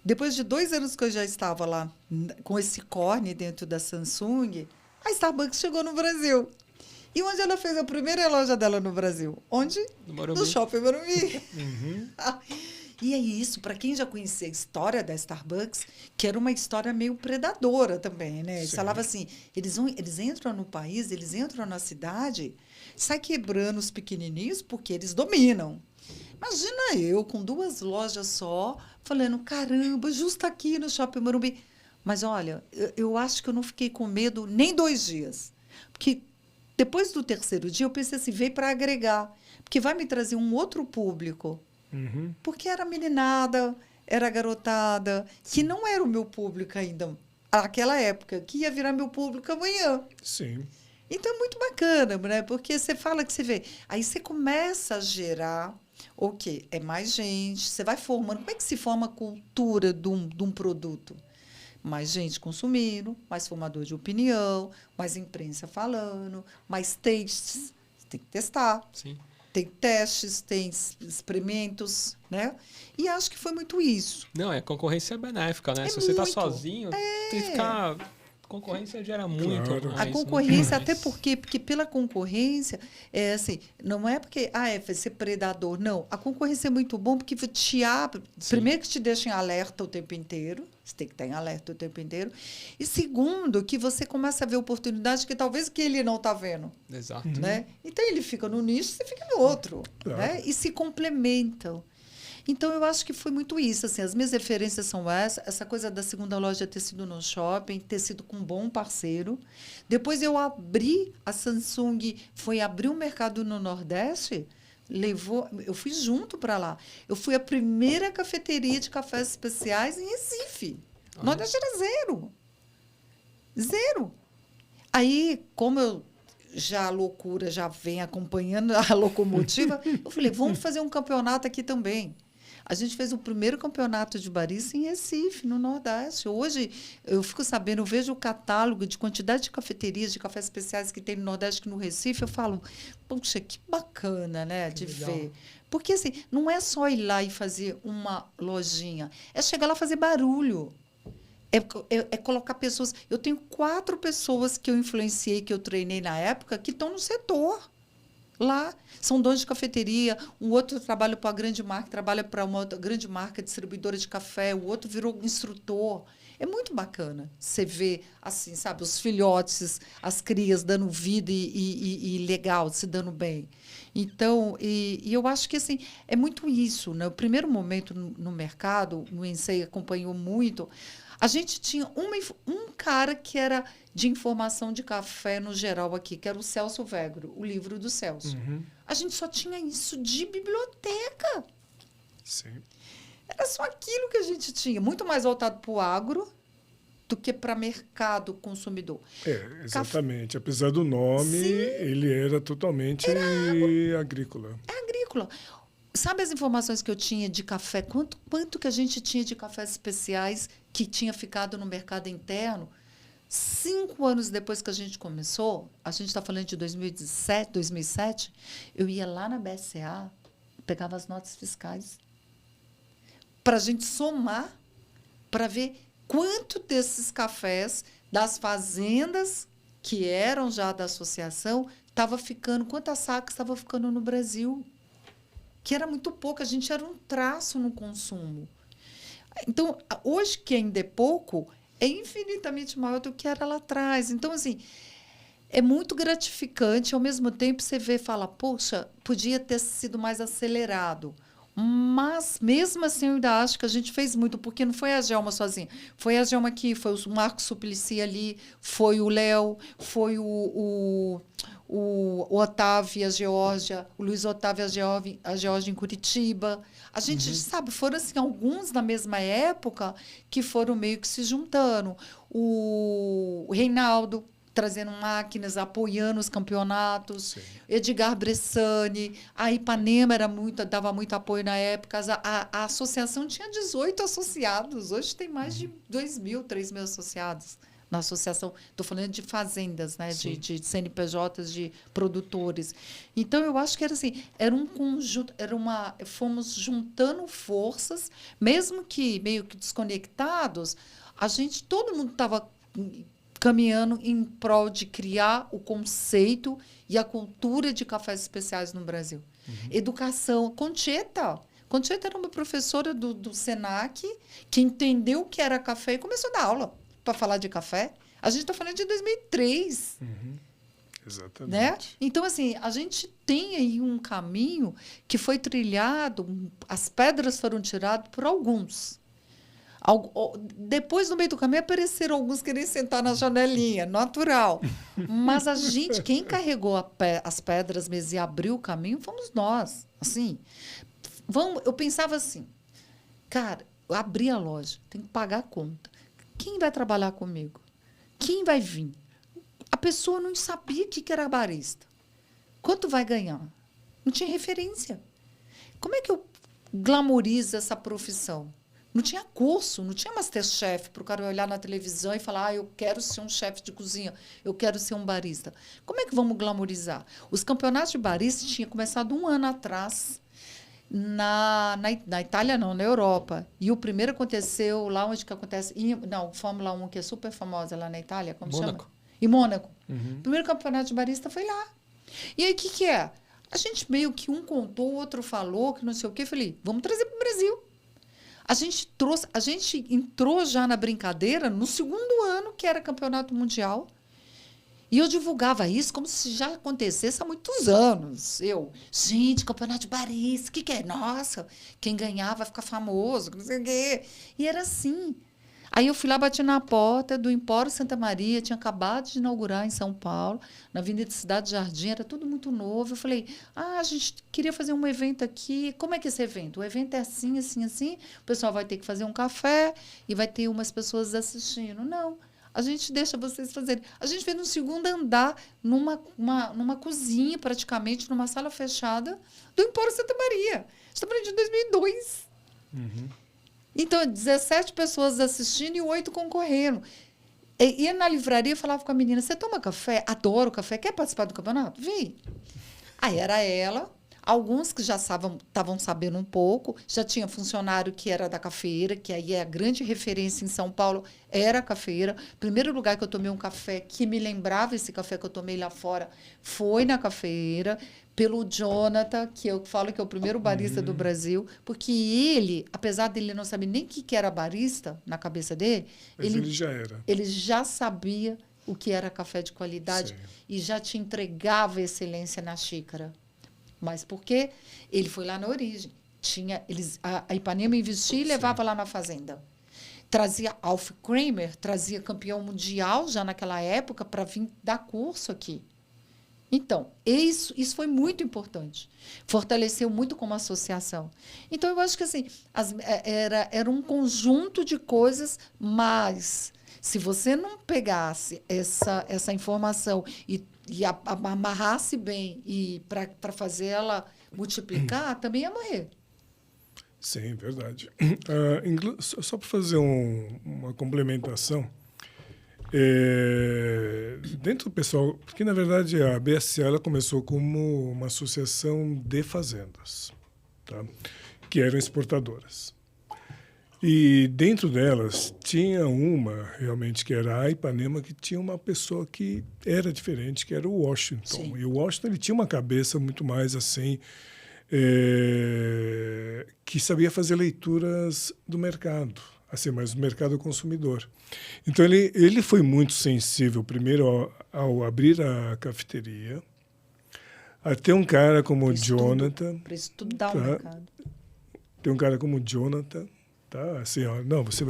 depois de 2 anos que eu já estava lá com esse corne dentro da Samsung, a Starbucks chegou no Brasil. E onde ela fez a primeira loja dela no Brasil? Onde? No Shopping Morumbi. E é isso, para quem já conhecia a história da Starbucks, que era uma história meio predadora também, né? Eles falavam assim, eles entram no país, eles entram na cidade, sai quebrando os pequenininhos porque eles dominam. Imagina eu com 2 lojas só, falando, caramba, justo aqui no Shopping Morumbi. Mas, olha, eu acho que eu não fiquei com medo nem 2 dias. Porque depois do 3º dia, eu pensei assim, veio para agregar. Porque vai me trazer um outro público. Porque era meninada, era garotada, que não era o meu público ainda, naquela época, que ia virar meu público amanhã. Sim. Então, é muito bacana, né? Porque você fala que você vê. Aí você começa a gerar o quê? É mais gente, você vai formando. Como é que se forma a cultura de um produto? Mais gente consumindo, mais formador de opinião, mais imprensa falando, mais testes. Você tem que testar. Sim. Tem testes, tem experimentos, né? E acho que foi muito isso. Não, concorrência benéfica, né? É Se você está muito. sozinho, tem que ficar... Concorrência gera muito Claro. mais. A concorrência, muito mais. até porque pela concorrência, assim, não é porque vai ser predador, não. A concorrência é muito bom porque te abre, primeiro que te deixa em alerta o tempo inteiro, você tem que estar em alerta o tempo inteiro, e segundo, que você começa a ver oportunidades que talvez que ele não está vendo. Exato. Né? Então, ele fica no nicho, você fica no outro. Claro. Né? E se complementam. Então, eu acho que foi muito isso. Assim, as minhas referências são essa coisa da segunda loja ter sido no shopping, ter sido com um bom parceiro. Depois, eu abri, a Samsung foi abrir um mercado no Nordeste, eu fui junto para lá. Eu fui a primeira cafeteria de cafés especiais em Recife. Nordeste era 0. 0. Aí, como a loucura já vem acompanhando a locomotiva, eu falei, vamos fazer um campeonato aqui também. A gente fez o primeiro campeonato de barista em Recife, no Nordeste. Hoje, eu fico sabendo, eu vejo o catálogo de quantidade de cafeterias, de cafés especiais que tem no Nordeste, que no Recife, eu falo, poxa, que bacana, né, de ver. Porque, assim, não é só ir lá e fazer uma lojinha, é chegar lá e fazer barulho. É colocar pessoas... Eu tenho 4 pessoas que eu influenciei, que eu treinei na época, que estão no setor. Lá, são donos de cafeteria, um outro trabalha para uma grande marca, trabalha para uma outra grande marca distribuidora de café, o outro virou instrutor. É muito bacana você ver, assim, sabe, os filhotes, as crias dando vida e legal, se dando bem. Então, e eu acho que, assim, é muito isso, né? O primeiro momento no mercado, o Ensei acompanhou muito. A gente tinha um cara que era de informação de café no geral aqui, que era o Celso Vegro, o livro do Celso. A gente só tinha isso de biblioteca. Sim. Era só aquilo que a gente tinha, muito mais voltado para o agro do que para mercado consumidor. Exatamente. Apesar do nome, ele era totalmente agrícola. É agrícola. Sabe as informações que eu tinha de café? Quanto que a gente tinha de cafés especiais que tinha ficado no mercado interno? 5 anos depois que a gente começou, a gente está falando de 2007, eu ia lá na BSA, pegava as notas fiscais para a gente somar, para ver quanto desses cafés das fazendas que eram já da associação estava ficando, quantas sacas estava ficando no Brasil. Que era muito pouco, a gente era um traço no consumo. Então, hoje, que ainda é pouco, é infinitamente maior do que era lá atrás. Então, assim, é muito gratificante. Ao mesmo tempo, você vê e fala, poxa, podia ter sido mais acelerado. Mas, mesmo assim, eu ainda acho que a gente fez muito, porque não foi a Gelma sozinha. Foi a Gelma aqui, foi o Marcos Suplicy ali, foi o Léo, foi o Otávio e a Geórgia, o Luiz Otávio e a Geórgia em Curitiba. A gente sabe, foram assim, alguns na mesma época que foram meio que se juntando. O Reinaldo trazendo máquinas, apoiando os campeonatos. Sim. Edgar Bressani, a Ipanema dava muito apoio na época. A associação tinha 18 associados, hoje tem mais de 2.000, 3.000 associados na associação. Estou falando de fazendas, né? de CNPJs, de produtores. Então, eu acho que era assim, era um conjunto, fomos juntando forças, mesmo que meio que desconectados, todo mundo estava caminhando em prol de criar o conceito e a cultura de cafés especiais no Brasil. Educação. Concheta era uma professora do Senac que entendeu o que era café e começou a dar aula para falar de café. A gente está falando de 2003. Exatamente. Né? Então, assim, a gente tem aí um caminho que foi trilhado, as pedras foram tiradas por alguns. Depois, no meio do caminho, apareceram alguns querendo sentar na janelinha, natural. Mas quem carregou as pedras mesmo e abriu o caminho, fomos nós. Assim, eu pensava assim, cara, eu abri a loja, tem que pagar a conta. Quem vai trabalhar comigo? Quem vai vir? A pessoa não sabia o que era barista. Quanto vai ganhar? Não tinha referência. Como é que eu glamorizo essa profissão? Não tinha curso, não tinha Masterchef para o cara olhar na televisão e falar eu quero ser um chefe de cozinha, eu quero ser um barista. Como é que vamos glamorizar? Os campeonatos de barista tinham começado 1 ano atrás, na Itália não, na Europa. E o primeiro aconteceu lá onde que acontece... Fórmula 1, que é super famosa lá na Itália, como Mônaco. chama? Em Mônaco. O primeiro campeonato de barista foi lá. E aí, o que é? A gente meio que um contou, o outro falou, que não sei o quê. Eu falei, vamos trazer para o Brasil. A gente entrou já na brincadeira no 2º ano, que era campeonato mundial. E eu divulgava isso como se já acontecesse há muitos anos. Gente, campeonato de barista, o que é? Nossa, quem ganhar vai ficar famoso, não sei o quê. E era assim. Aí eu fui lá, bati na porta do Empório Santa Maria, tinha acabado de inaugurar em São Paulo, na Avenida Cidade Jardim, era tudo muito novo. Eu falei, a gente queria fazer um evento aqui. Como é que é esse evento? O evento é assim, assim, assim. O pessoal vai ter que fazer um café e vai ter umas pessoas assistindo. Não, a gente deixa vocês fazerem. A gente fez no 2º andar, numa cozinha, praticamente, numa sala fechada do Empório Santa Maria. Estamos falando de 2002. Então, 17 pessoas assistindo e 8 concorrendo. Ia na livraria e falava com a menina, você toma café? Adoro café. Quer participar do campeonato? Vem. Aí era ela. Alguns que já estavam sabendo um pouco. Já tinha funcionário que era da cafeira, que aí é a grande referência em São Paulo, era a cafeira. Primeiro lugar que eu tomei um café que me lembrava esse café que eu tomei lá fora foi na cafeira. Pelo Jonathan, que eu falo que é o primeiro barista do Brasil, porque ele, apesar dele não saber nem o que era barista na cabeça dele, ele já era. Ele já sabia o que era café de qualidade. Sim. E já te entregava excelência na xícara. Mas por quê? Ele foi lá na origem. A Ipanema investia e levava lá na fazenda. Trazia Alf Kramer, trazia campeão mundial já naquela época para vir dar curso aqui. Então, isso foi muito importante. Fortaleceu muito como associação. Então, eu acho que assim, era um conjunto de coisas, mas se você não pegasse essa informação e amarrasse bem e para fazer ela multiplicar, também ia morrer. Sim, verdade. Só para fazer uma complementação, dentro do pessoal, porque na verdade a BSA ela começou como uma associação de fazendas, tá? Que eram exportadoras. E dentro delas tinha uma realmente que era a Ipanema, que tinha uma pessoa que era diferente, que era o Washington. Sim. E o Washington ele tinha uma cabeça muito mais assim, que sabia fazer leituras do mercado, assim, mas do mercado consumidor. Então ele foi muito sensível primeiro ao abrir a cafeteria, a ter um cara como o Jonathan, para estudar o mercado. Tem um cara como o Jonathan, tá? Assim, não, você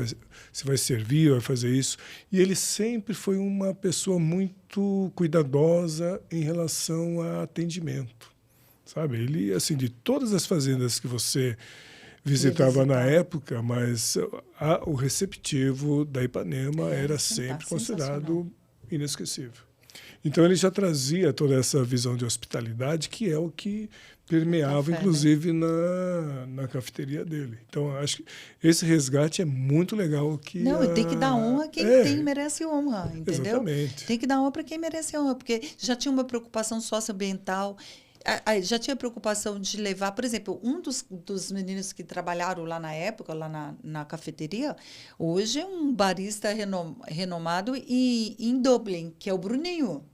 vai servir, vai fazer isso. E ele sempre foi uma pessoa muito cuidadosa em relação a atendimento, sabe? Ele, assim, de todas as fazendas que você visitava na época, mas o receptivo da Ipanema era sempre considerado inesquecível. Então, ele já trazia toda essa visão de hospitalidade, que é o que permeava, inclusive, na cafeteria dele. Então, acho que esse resgate é muito legal. E tem que dar honra a quem merece honra, entendeu? Exatamente. Tem que dar honra para quem merece honra, porque já tinha uma preocupação socioambiental, já tinha preocupação de levar, por exemplo, um dos meninos que trabalharam lá na época, lá na cafeteria, hoje é um barista renomado em Dublin, que é o Bruninho.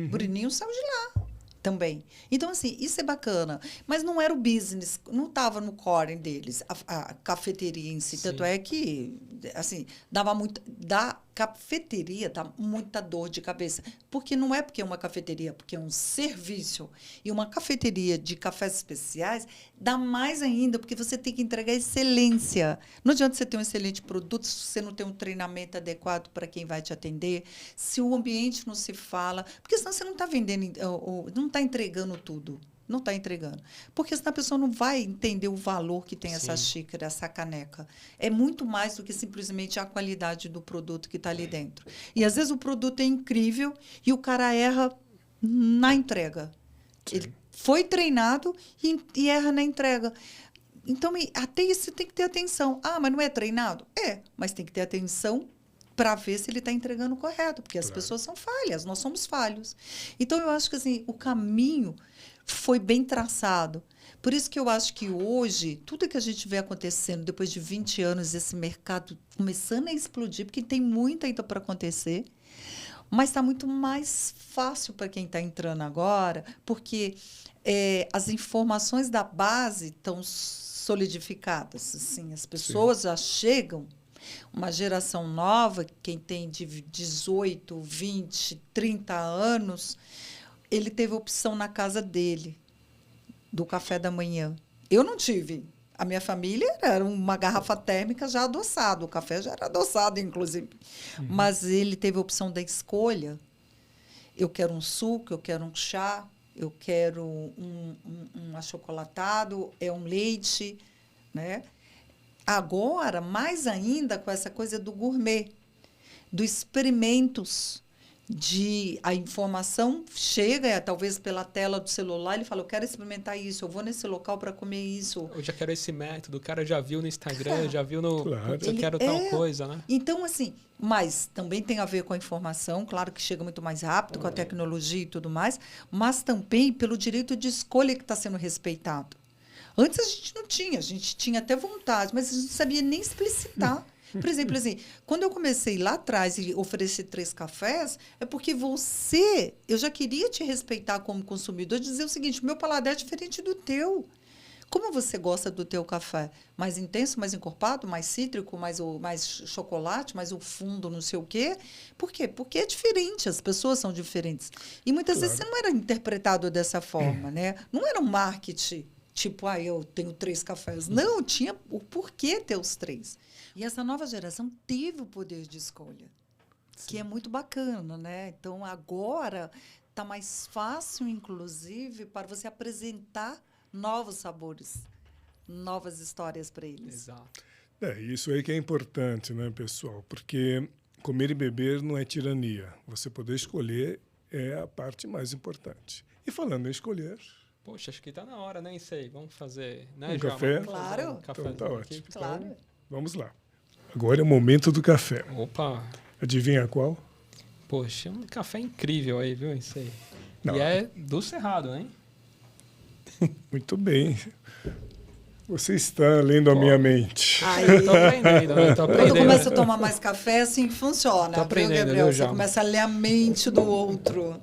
Bruninho saiu de lá. Também. Então, assim, isso é bacana. Mas não era o business, não estava no core deles, a cafeteria em si. Sim. Tanto é que, assim, da cafeteria dá muita dor de cabeça. Porque não é porque é uma cafeteria, porque é um serviço. E uma cafeteria de cafés especiais dá mais ainda, porque você tem que entregar excelência. Não adianta você ter um excelente produto se você não tem um treinamento adequado para quem vai te atender, se o ambiente não se fala, porque senão você não está vendendo, não está entregando tudo. Não está entregando. Porque senão a pessoa não vai entender o valor que tem essa xícara, essa caneca. É muito mais do que simplesmente a qualidade do produto que está ali dentro. E, às vezes, o produto é incrível e o cara erra na entrega. Sim. Ele foi treinado e erra na entrega. Então, até isso tem que ter atenção. Ah, mas não é treinado? É, mas tem que ter atenção para ver se ele está entregando correto, porque as pessoas são falhas, nós somos falhos. Então, eu acho que assim, o caminho foi bem traçado. Por isso que eu acho que hoje, tudo que a gente vê acontecendo, depois de 20 anos, esse mercado começando a explodir, porque tem muito ainda para acontecer, mas está muito mais fácil para quem está entrando agora, porque as informações da base estão solidificadas. Assim, as pessoas já chegam, uma geração nova, quem tem de 18, 20, 30 anos, ele teve opção na casa dele, do café da manhã. Eu não tive. A minha família era uma garrafa térmica já adoçada. O café já era adoçado, inclusive. Mas ele teve a opção da escolha. Eu quero um suco, eu quero um chá, eu quero um achocolatado, um leite, né? Agora, mais ainda com essa coisa do gourmet, dos experimentos, a informação chega, talvez pela tela do celular, ele fala, eu quero experimentar isso, eu vou nesse local para comer isso. Eu já quero esse método, o cara já viu no Instagram, já viu no... Claro. Eu quero tal coisa, né? Então, assim, mas também tem a ver com a informação, claro que chega muito mais rápido, com a tecnologia e tudo mais, mas também pelo direito de escolha que está sendo respeitado. Antes a gente tinha até vontade, mas a gente não sabia nem explicitar. Por exemplo, assim, quando eu comecei lá atrás e ofereci 3 cafés, é porque eu já queria te respeitar como consumidor, dizer o seguinte, o meu paladar é diferente do teu. Como você gosta do teu café? Mais intenso, mais encorpado, mais cítrico, mais chocolate, mais o fundo, não sei o quê? Por quê? Porque é diferente, as pessoas são diferentes. E muitas vezes você não era interpretado dessa forma, né? Não era um marketing. Tipo, eu tenho 3 cafés. Não, tinha o porquê ter os 3. E essa nova geração teve o poder de escolha, que é muito bacana, né? Então, agora está mais fácil, inclusive, para você apresentar novos sabores, novas histórias para eles. Exato. Isso aí que é importante, né, pessoal? Porque comer e beber não é tirania. Você poder escolher é a parte mais importante. E falando em escolher... Poxa, acho que está na hora, né, Issei? Vamos fazer, né, café? Claro. Então tá ótimo. Claro. Então, vamos lá. Agora é o momento do café. Opa! Adivinha qual? Poxa, um café incrível aí, viu, Issei? Não. E é do Cerrado, hein? Muito bem. Você está lendo a minha mente. Tô aprendendo, né? Tô aprendendo. Quando começa a tomar mais café, assim que funciona. Tô aprendendo, viu, Gabriel? viu, Você começa a ler a mente do outro.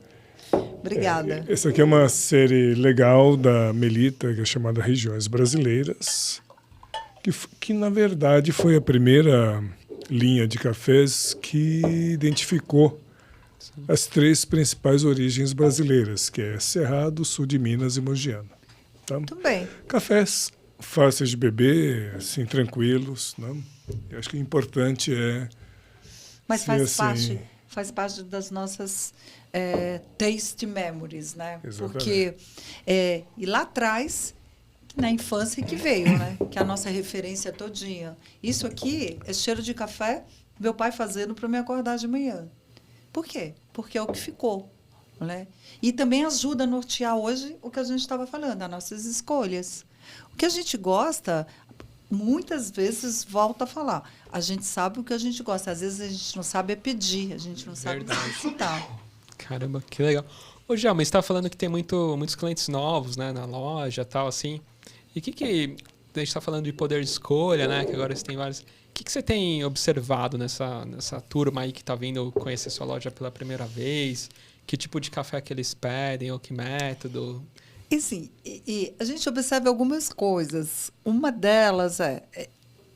Obrigada. Essa aqui é uma série legal da Melita, que é chamada Regiões Brasileiras, que na verdade foi a primeira linha de cafés que identificou as 3 principais origens brasileiras, que é Cerrado, Sul de Minas e Mogiana. Tá? Muito bem. Cafés fáceis de beber, assim, tranquilos. Né? Eu acho que o importante é... Mas faz parte das nossas taste memories, né? Exatamente. Porque e lá atrás, na infância que veio, né? Que é a nossa referência todinha. Isso aqui é cheiro de café, meu pai fazendo para me acordar de manhã. Por quê? Porque é o que ficou, né? E também ajuda a nortear hoje o que a gente estava falando, as nossas escolhas. O que a gente gosta, muitas vezes, volta a falar, a gente sabe o que a gente gosta, às vezes a gente não sabe pedir, a gente não sabe solicitar. Caramba, que legal. Ô, Djalma, você está falando que tem muitos clientes novos, né, na loja e tal, assim. E a gente está falando de poder de escolha, né, que agora você tem vários... O que você tem observado nessa turma aí que está vindo conhecer sua loja pela primeira vez? Que tipo de café que eles pedem ou que método? E assim, a gente observa algumas coisas. Uma delas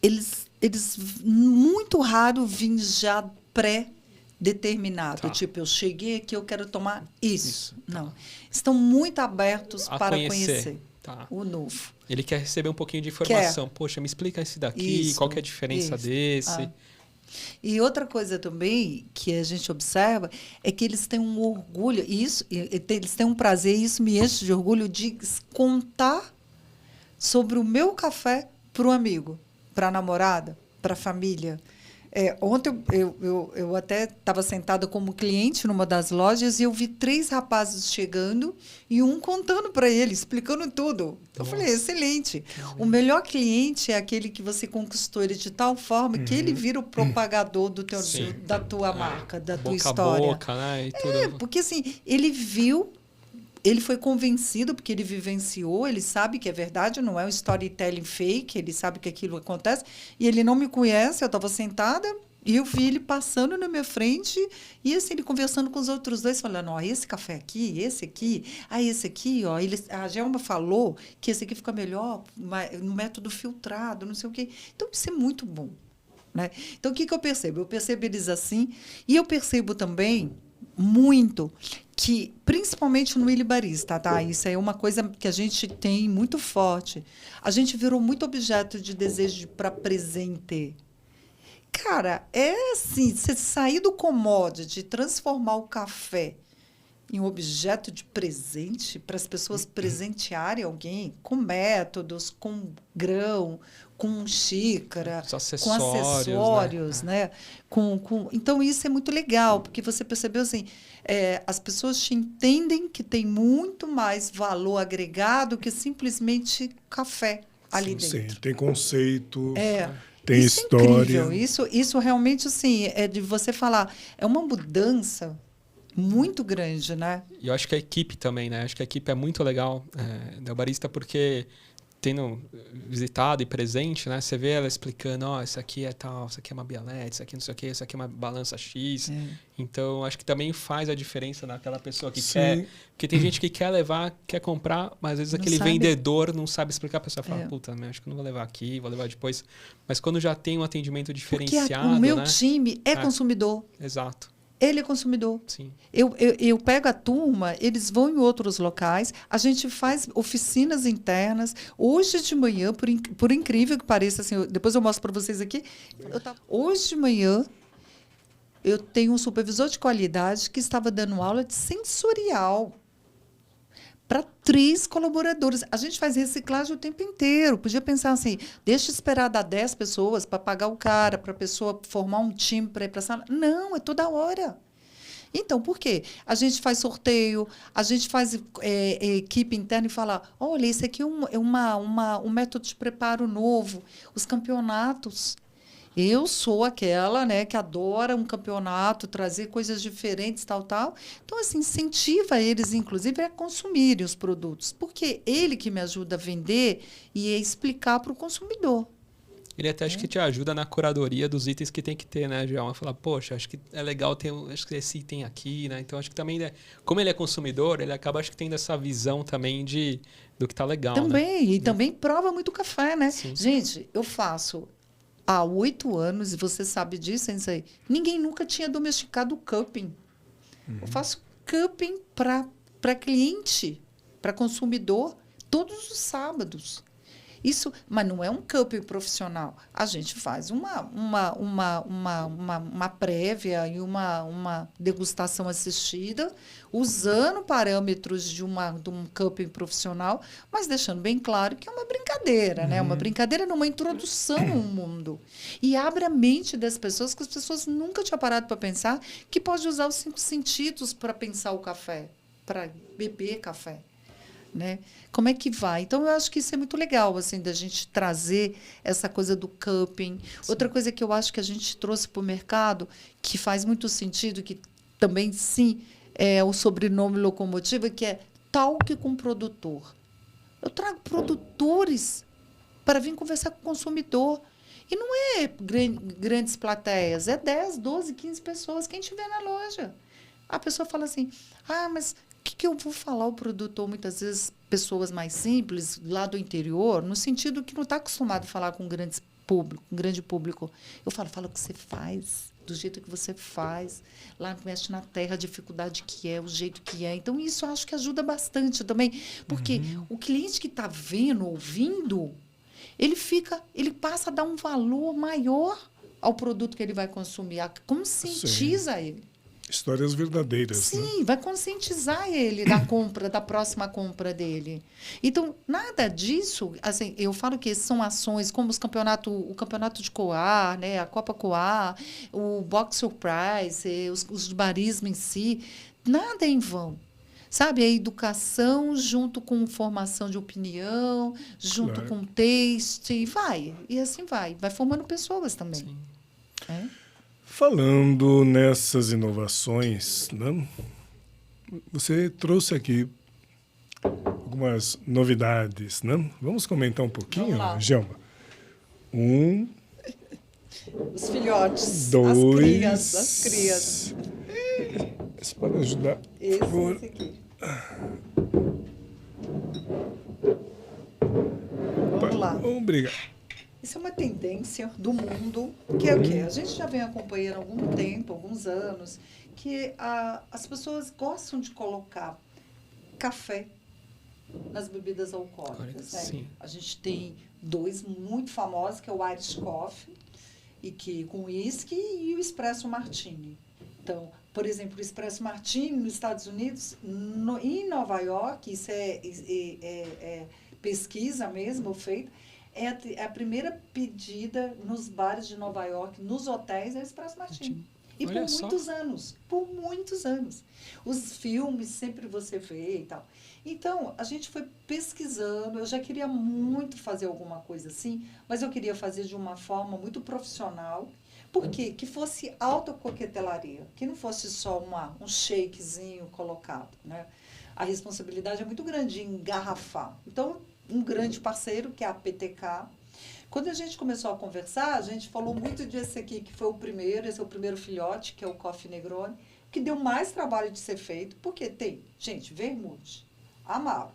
eles muito raro vêm já pré-determinado. Tá. Tipo, eu cheguei aqui, eu quero tomar isso. Isso, tá. Não. Estão muito abertos A para conhecer. conhecer Tá. o novo. Ele quer receber um pouquinho de informação. Poxa, me explica esse daqui, Isso, qual que é a diferença isso. desse? E outra coisa também que a gente observa é que eles têm um orgulho, eles têm um prazer, e isso me enche de orgulho, de contar sobre o meu café para o amigo, para a namorada, para a família. Ontem eu até estava sentada como cliente numa das lojas e eu vi 3 rapazes chegando e um contando para ele, explicando tudo. Eu falei, excelente. O melhor cliente é aquele que você conquistou ele de tal forma que ele vira o propagador Sim. da tua marca, da tua Boca história. a boca, né? E tudo. Porque assim, ele viu, ele foi convencido, porque ele vivenciou, ele sabe que é verdade, não é um storytelling fake, ele sabe que aquilo acontece, e ele não me conhece, eu estava sentada, e eu vi ele passando na minha frente, e assim, ele conversando com os outros 2, falando, ó, esse café aqui, esse aqui, ó, a Gelma falou que esse aqui fica melhor no método filtrado, não sei o quê. Então, isso é muito bom, né? Então, o que eu percebo? Eu percebo eles assim, e eu percebo também muito que, principalmente no Ilha Barista, tá? Isso é uma coisa que a gente tem muito forte. A gente virou muito objeto de desejo para presente. Cara, é assim, você sair do commodity, transformar o café em um objeto de presente, para as pessoas presentearem alguém com métodos, com grão, com xícara, com acessórios, né? Então, isso é muito legal, porque você percebeu assim, as pessoas te entendem que tem muito mais valor agregado que simplesmente café ali dentro. Sim, tem conceito, É. tem Isso história. É incrível. Isso realmente, assim, é de você falar. É uma mudança muito grande, né? E eu acho que a equipe também, né? Acho que a equipe é muito legal da Barista, porque tendo visitado e presente, né? Você vê ela explicando, ó, isso aqui é tal, isso aqui é uma bialete, isso aqui não sei o quê, isso aqui é uma balança X. Então, acho que também faz a diferença naquela pessoa que quer. Porque tem gente que quer levar, quer comprar, mas às vezes aquele vendedor não sabe explicar. A pessoa fala, puta, acho que não vou levar aqui, vou levar depois. Mas quando já tem um atendimento diferenciado, porque o meu né? time é consumidor. Exato. Ele é consumidor. Sim. Eu pego a turma, eles vão em outros locais, a gente faz oficinas internas. Hoje de manhã, por incrível que pareça, assim, depois eu mostro para vocês aqui. Hoje de manhã, eu tenho um supervisor de qualidade que estava dando aula de sensorial para 3 colaboradores. A gente faz reciclagem o tempo inteiro. Podia pensar assim, deixa eu esperar dar 10 pessoas para pagar o cara, para a pessoa formar um time para ir para a sala. Não, é toda hora. Então, por quê? A gente faz sorteio, a gente faz equipe interna e fala, olha, esse aqui é um método de preparo novo. Os campeonatos. Eu sou aquela, né, que adora um campeonato, trazer coisas diferentes, tal. Então, assim, incentiva eles, inclusive, a consumirem os produtos. Porque ele que me ajuda a vender e a explicar para o consumidor. Ele até acho que te ajuda na curadoria dos itens que tem que ter, né, Gelma? Falar, poxa, acho que é legal ter acho que esse item aqui, né? Então, acho que também, como ele é consumidor, ele acaba, acho que, tendo essa visão também do que tá legal, também, né? E também prova muito café, né? Sim. Gente, eu faço há 8 anos, e você sabe disso, Sensei, ninguém nunca tinha domesticado o cupping. Eu faço cupping para cliente, para consumidor, todos os sábados. Isso, mas não é um cupping profissional. A gente faz uma prévia e uma degustação assistida, usando parâmetros de um cupping profissional, mas deixando bem claro que é uma brincadeira, né? Uma brincadeira numa introdução ao mundo. E abre a mente das pessoas, que as pessoas nunca tinham parado para pensar, que pode usar os 5 sentidos para pensar o café, para beber café. Né? Como é que vai? Então, eu acho que isso é muito legal, assim, da gente trazer essa coisa do cupping. Sim. Outra coisa que eu acho que a gente trouxe para o mercado, que faz muito sentido, que também, sim, é o sobrenome Locomotiva, que é talk com produtor. Eu trago produtores para vir conversar com o consumidor. E não é grandes plateias, é 10, 12, 15 pessoas, quem estiver na loja. A pessoa fala assim, mas o que eu vou falar ao produtor? Muitas vezes, pessoas mais simples, lá do interior, no sentido que não está acostumado a falar com um grande público. Eu fala o que você faz, do jeito que você faz. Lá mexe na terra, a dificuldade que é, o jeito que é. Então, isso eu acho que ajuda bastante também. Porque o cliente que está vendo, ouvindo, ele passa a dar um valor maior ao produto que ele vai consumir. Conscientiza ele. Histórias verdadeiras. Sim, né? vai conscientizar ele da próxima compra dele. Então, nada disso, assim, eu falo que são ações como o campeonato de Coar, né, a Copa Coar, o Box Surprise, os barismo em si, nada é em vão. Sabe, a educação junto com formação de opinião, junto com taste, e assim vai formando pessoas também. Sim. Falando nessas inovações, né? Você trouxe aqui algumas novidades, né? Vamos comentar um pouquinho, Gelma? Os filhotes, 2, as crias. Isso pode ajudar, por favor. Esse aqui. Vamos lá. Obrigado. Isso é uma tendência do mundo, que é o quê? A gente já vem acompanhando há algum tempo, alguns anos, que as pessoas gostam de colocar café nas bebidas alcoólicas. Né? Sim. A gente tem 2 muito famosos, que é o Irish Coffee, com uísque, e o Espresso Martini. Então, por exemplo, o Espresso Martini nos Estados Unidos, em Nova York, isso é pesquisa mesmo feita, é a primeira pedida nos bares de Nova York, nos hotéis, é o Espresso Martini. E por muitos anos. Os filmes sempre você vê e tal. Então, a gente foi pesquisando, eu já queria muito fazer alguma coisa assim, mas eu queria fazer de uma forma muito profissional. Por quê? Que fosse alta coquetelaria, que não fosse só um shakezinho colocado, né? A responsabilidade é muito grande em engarrafar. Então, um grande parceiro, que é a PTK. Quando a gente começou a conversar, a gente falou muito desse aqui, que foi esse é o primeiro filhote, que é o Coffee Negroni, que deu mais trabalho de ser feito, porque tem, gente, vermute, amaro,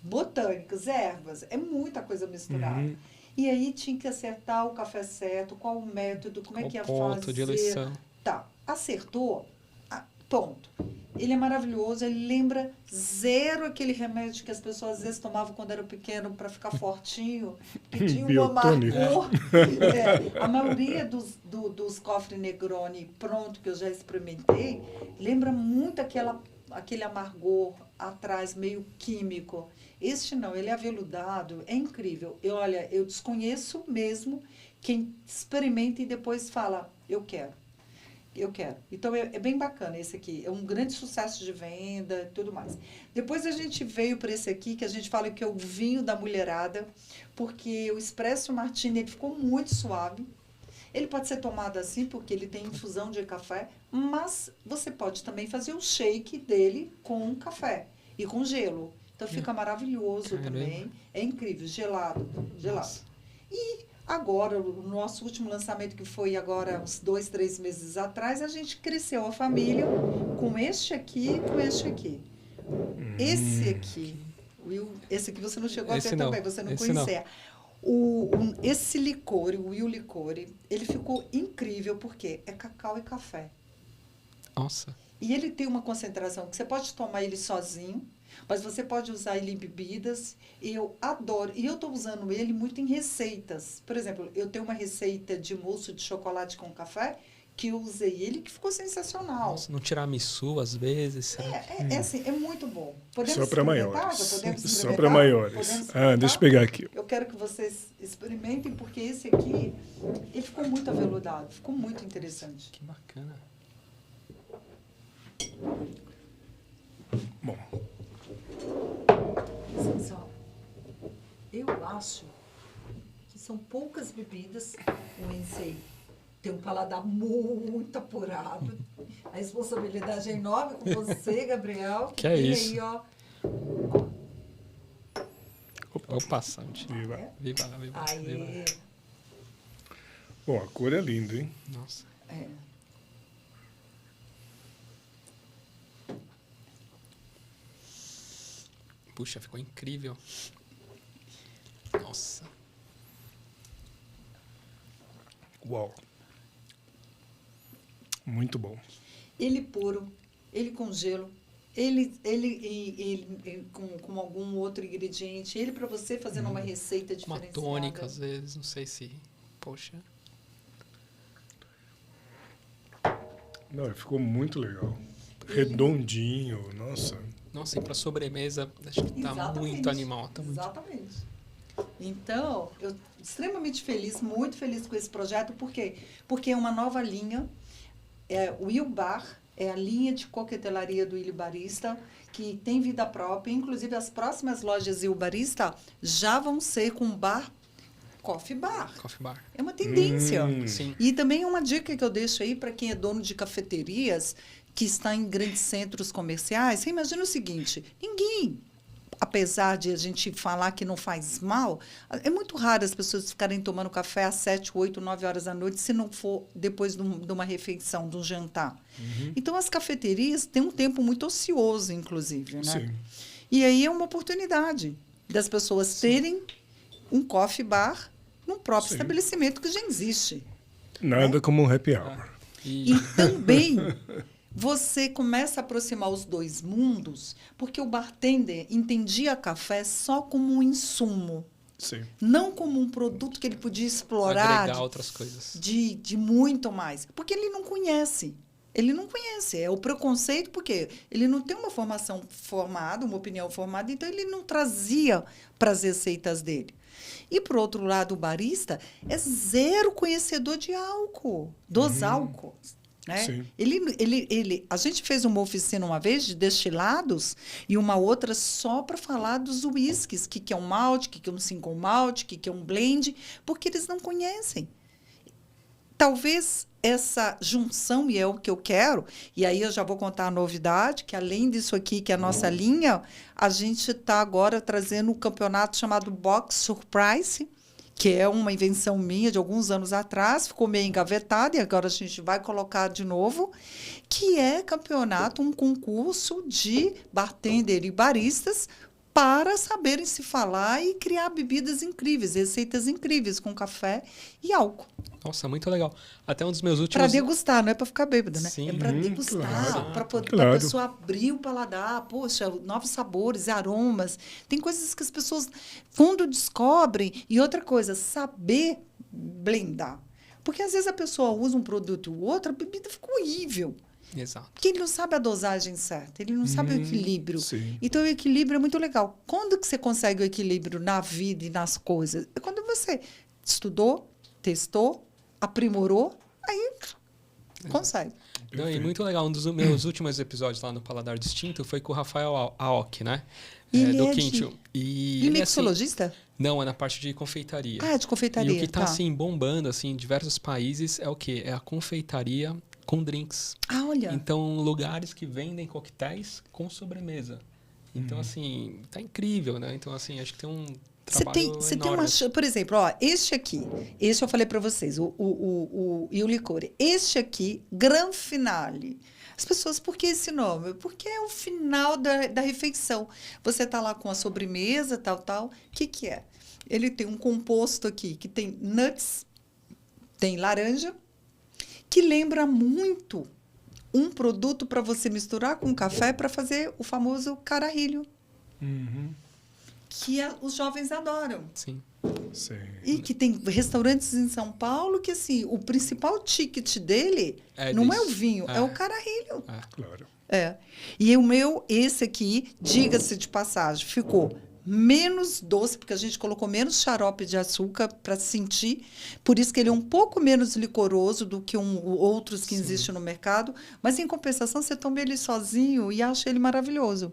botânicos, ervas, é muita coisa misturada. E aí tinha que acertar o café certo, qual o método, como é que ia fazer. De eleição. Tá, acertou, ponto. Ele é maravilhoso, ele lembra zero aquele remédio que as pessoas às vezes tomavam quando eram pequeno para ficar fortinho, que tinha um amargor. A maioria dos Coffee Negroni pronto, que eu já experimentei, lembra muito aquele amargor atrás, meio químico. Este não, ele é aveludado, é incrível. Eu desconheço mesmo quem experimenta e depois fala, eu quero. Então, é bem bacana esse aqui. É um grande sucesso de venda e tudo mais. Depois a gente veio para esse aqui, que a gente fala que é o vinho da mulherada, porque o Espresso Martini ele ficou muito suave. Ele pode ser tomado assim, porque ele tem infusão de café, mas você pode também fazer o shake dele com café e com gelo. Então, fica maravilhoso também. É incrível, gelado. E agora, o nosso último lançamento, que foi agora uns 2, 3 meses atrás, a gente cresceu a família com este aqui e com este aqui. Esse aqui, Will, esse aqui você não chegou a ver também, você não conhecia. Esse licor, o Will Licore, ele ficou incrível porque é cacau e café. Nossa. E ele tem uma concentração que você pode tomar ele sozinho, mas você pode usar ele em bebidas. Eu adoro. E eu estou usando ele muito em receitas. Por exemplo, eu tenho uma receita de mousse de chocolate com café que eu usei ele, que ficou sensacional. Nossa, no tiramisu, às vezes. É muito bom. Podemos Só para maiores. Só para maiores. Deixa eu pegar aqui. Eu quero que vocês experimentem, porque esse aqui, ele ficou muito aveludado. Ficou muito interessante. Que bacana. Bom. Eu acho que são poucas bebidas com esse tem um paladar muito apurado. A responsabilidade é enorme com você, Gabriel. Que é isso. Aí, ó. Opa, Santi. Viva. Viva. Aí. Bom, a cor é linda, hein? Nossa. Puxa, ficou incrível. Nossa. Uau. Muito bom. Ele puro, ele com gelo, ele com algum outro ingrediente, ele para você fazendo uma receita Uma diferenciada. tônica, às vezes, não sei se... Poxa. Não, ficou muito legal. Redondinho, nossa. Nossa, e para sobremesa, acho que tá Exatamente. muito animal. Tá muito... Exatamente. Então, eu extremamente feliz, muito feliz com esse projeto. Por quê? Porque é uma nova linha. O Il Bar é a linha de coquetelaria do Il Barista, que tem vida própria. Inclusive, as próximas lojas Il Barista já vão ser com bar, coffee bar. Coffee bar. É uma tendência. Sim. E também uma dica que eu deixo aí para quem é dono de cafeterias, que está em grandes centros comerciais. Você imagina o seguinte, ninguém, apesar de a gente falar que não faz mal, é muito raro as pessoas ficarem tomando café às 7, 8, 9 horas da noite, se não for depois de uma refeição, de um jantar. Então, as cafeterias têm um tempo muito ocioso, inclusive, né? Sim. E aí é uma oportunidade das pessoas terem um coffee bar num próprio Sim. estabelecimento que já existe. Nada como um happy hour. E E também você começa a aproximar os dois mundos, porque o bartender entendia café só como um insumo, Sim. não como um produto que ele podia explorar agregar outras coisas. de muito mais. Porque ele não conhece. Ele não conhece. É o preconceito, porque ele não tem uma formação formada, uma opinião formada, então ele não trazia para as receitas dele. E, por outro lado, o barista é zero conhecedor de álcool, dos álcools. Né? Sim. A gente fez uma oficina uma vez de destilados e uma outra só para falar dos uísques, o que é um malte, o que é um single malt, o que é um blend, porque eles não conhecem. Talvez essa junção, e é o que eu quero, e aí eu já vou contar a novidade, que além disso aqui, que é a nossa linha, a gente está agora trazendo um campeonato chamado Box Surprise, que é uma invenção minha de alguns anos atrás, ficou meio engavetado e agora a gente vai colocar de novo, que é campeonato, um concurso de bartender e baristas para saberem se falar e criar bebidas incríveis, receitas incríveis com café e álcool. Nossa, muito legal. Até um dos meus últimos... Para degustar, não é para ficar bêbado, né? Sim. É para degustar, Claro. para a pessoa abrir o paladar, poxa, novos sabores, aromas. Tem coisas que as pessoas, quando descobrem, e outra coisa, saber blendar. Porque às vezes a pessoa usa um produto ou outro, a bebida fica horrível. Exato. Porque ele não sabe a dosagem certa, ele não sabe o equilíbrio. Sim. Então, o equilíbrio é muito legal. Quando que você consegue o equilíbrio na vida e nas coisas? É quando você estudou, testou, aprimorou, aí consegue. Não, e muito legal. Um dos meus últimos episódios lá no Paladar Distinto foi com o Rafael Aoki, né? Ele do é Quintio. E Ele é assim, mixologista? não, é na parte de confeitaria. Ah, de confeitaria. E o que tá, tá. assim, bombando, assim, em diversos países é o quê? É a confeitaria com drinks. Ah, olha. Então, lugares que vendem coquetéis com sobremesa. Então, assim, tá incrível, né? Então, assim, acho que tem um trabalho Você tem enorme. uma... Por exemplo, ó, este aqui, este eu falei para vocês, e o licore. Este aqui, Gran Finale. As pessoas, por que esse nome? Porque é o final da refeição. Você está lá com a sobremesa, tal. O que é? Ele tem um composto aqui que tem nuts, tem laranja, que lembra muito um produto para você misturar com café para fazer o famoso carajillo, que os jovens adoram. Sim. Sim. E que tem restaurantes em São Paulo que, assim, o principal ticket dele não é o vinho, é o carajillo. Claro. É. E esse aqui, diga-se de passagem, ficou menos doce, porque a gente colocou menos xarope de açúcar para sentir. Por isso que ele é um pouco menos licoroso do que outros que existem no mercado. Mas, em compensação, você toma ele sozinho e acha ele maravilhoso.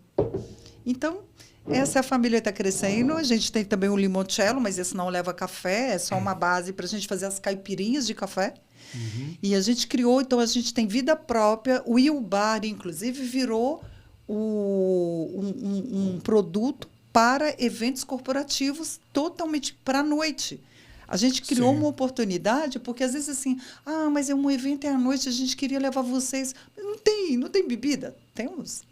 Então, essa é a família está crescendo. A gente tem também o limoncello, mas esse não leva café. É só uma base para a gente fazer as caipirinhas de café. E a gente criou, então, a gente tem vida própria. O Il Bar, inclusive, virou um produto para eventos corporativos totalmente para a noite. A gente criou uma oportunidade, porque às vezes assim, mas é um evento à noite, a gente queria levar vocês. Não tem bebida? Temos.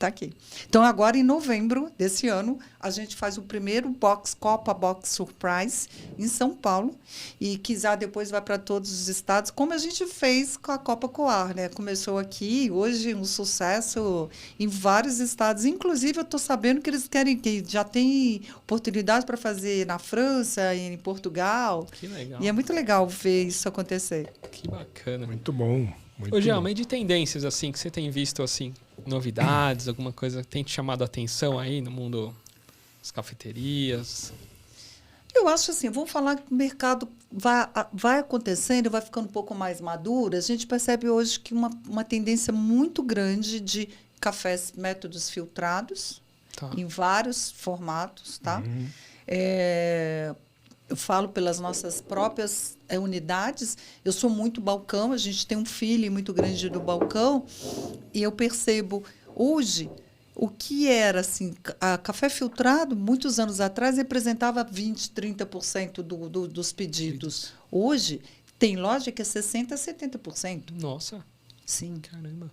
está aqui. Então, agora, em novembro desse ano, a gente faz o primeiro Copa Box Surprise em São Paulo. E quiser depois vai para todos os estados, como a gente fez com a Copa Coar, né? Começou aqui, hoje um sucesso em vários estados. Inclusive, eu estou sabendo que eles querem, que já tem oportunidade para fazer na França, em Portugal. Que legal. E é muito legal ver isso acontecer. Que bacana. Muito bom. Muito Ô, Jean, bom. mas de tendências, assim, que você tem visto, assim, novidades, alguma coisa que tem te chamado a atenção aí no mundo das cafeterias? Eu acho assim, vamos falar que o mercado vai acontecendo, vai ficando um pouco mais maduro. A gente percebe hoje que uma tendência muito grande de cafés métodos filtrados, Tá. em vários formatos, tá? Eu falo pelas nossas próprias unidades. Eu sou muito balcão, a gente tem um feeling muito grande do balcão, e eu percebo hoje o que era assim, a café filtrado, muitos anos atrás, representava 20%, 30% dos pedidos. Hoje, tem loja que é 60%, 70%. Nossa, Sim. caramba.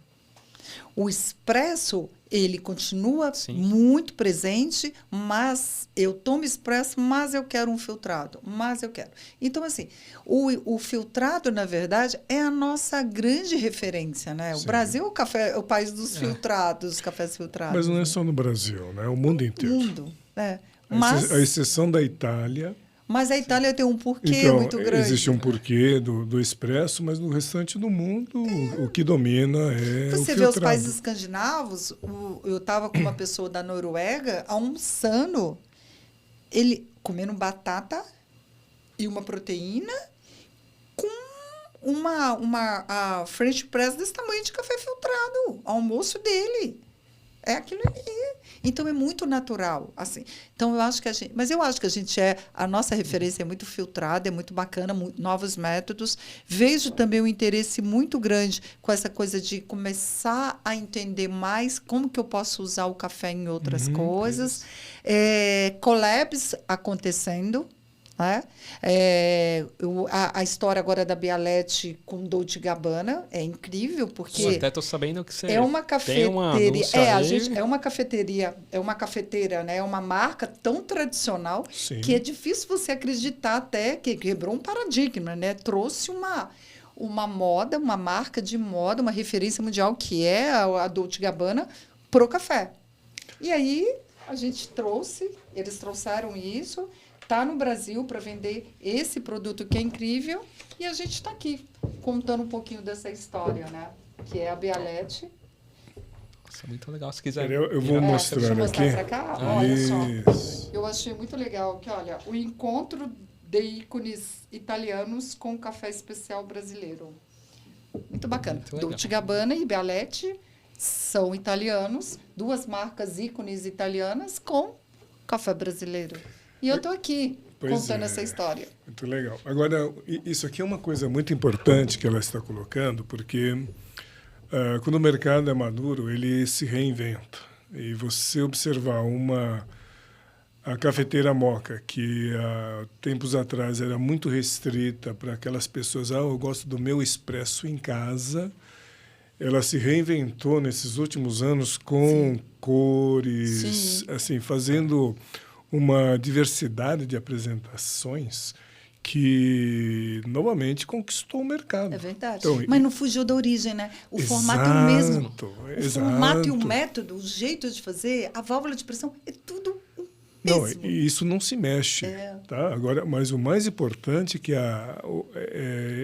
O expresso, ele continua Sim. muito presente, mas eu tomo expresso, mas eu quero um filtrado, mas eu quero. Então, assim, o filtrado, na verdade, é a nossa grande referência, né? O Sim. Brasil é o país dos filtrados, cafés filtrados. Mas não é né? só no Brasil, né? O mundo inteiro. Mundo, é. A exceção da Itália. Mas a Itália tem um porquê Então, muito grande. existe um porquê do expresso, mas no restante do mundo, o que domina é Você o vê os filtrado. países escandinavos, eu estava com uma pessoa da Noruega almoçando, ele comendo batata e uma proteína com a French press desse tamanho de café filtrado, almoço dele. É aquilo ali. Então é muito natural, assim. Então eu acho que a nossa referência é muito filtrada, é muito bacana, novos métodos. Vejo também um interesse muito grande com essa coisa de começar a entender mais como que eu posso usar o café em outras coisas. Collabs acontecendo. Né? A história agora da Bialetti com Dolce & Gabbana é incrível, porque Eu até estou sabendo que você é uma tem cafeteria. uma anúncio aí. É uma cafeteira, né? É uma marca tão tradicional Sim. que é difícil você acreditar até que quebrou um paradigma, né? Trouxe uma moda, uma marca de moda, uma referência mundial que é a Dolce & Gabbana pro café. E aí a gente eles trouxeram isso. Está no Brasil para vender esse produto que é incrível, e a gente está aqui contando um pouquinho dessa história, né? Que é a Bialetti. Nossa, muito legal. Se quiser. Eu vou mostrar deixa eu mostrar aqui. para cá. Olha só. Isso. Eu achei muito legal que, olha, o encontro de ícones italianos com café especial brasileiro. Muito bacana. Muito legal. Dolce & Gabbana e Bialetti são italianos, duas marcas ícones italianas com café brasileiro. E eu estou aqui contando essa história. Muito legal. Agora, isso aqui é uma coisa muito importante que ela está colocando, porque quando o mercado é maduro, ele se reinventa. E você observar a cafeteira Moka, que há tempos atrás era muito restrita para aquelas pessoas, eu gosto do meu expresso em casa, ela se reinventou nesses últimos anos com cores, assim, fazendo uma diversidade de apresentações que novamente conquistou o mercado. É verdade. Então, mas não fugiu da origem, né? O formato é o mesmo. O formato e o método, o jeito de fazer, a válvula de pressão, é tudo o mesmo. Não, e isso não se mexe. Tá? Agora, mas o mais importante é que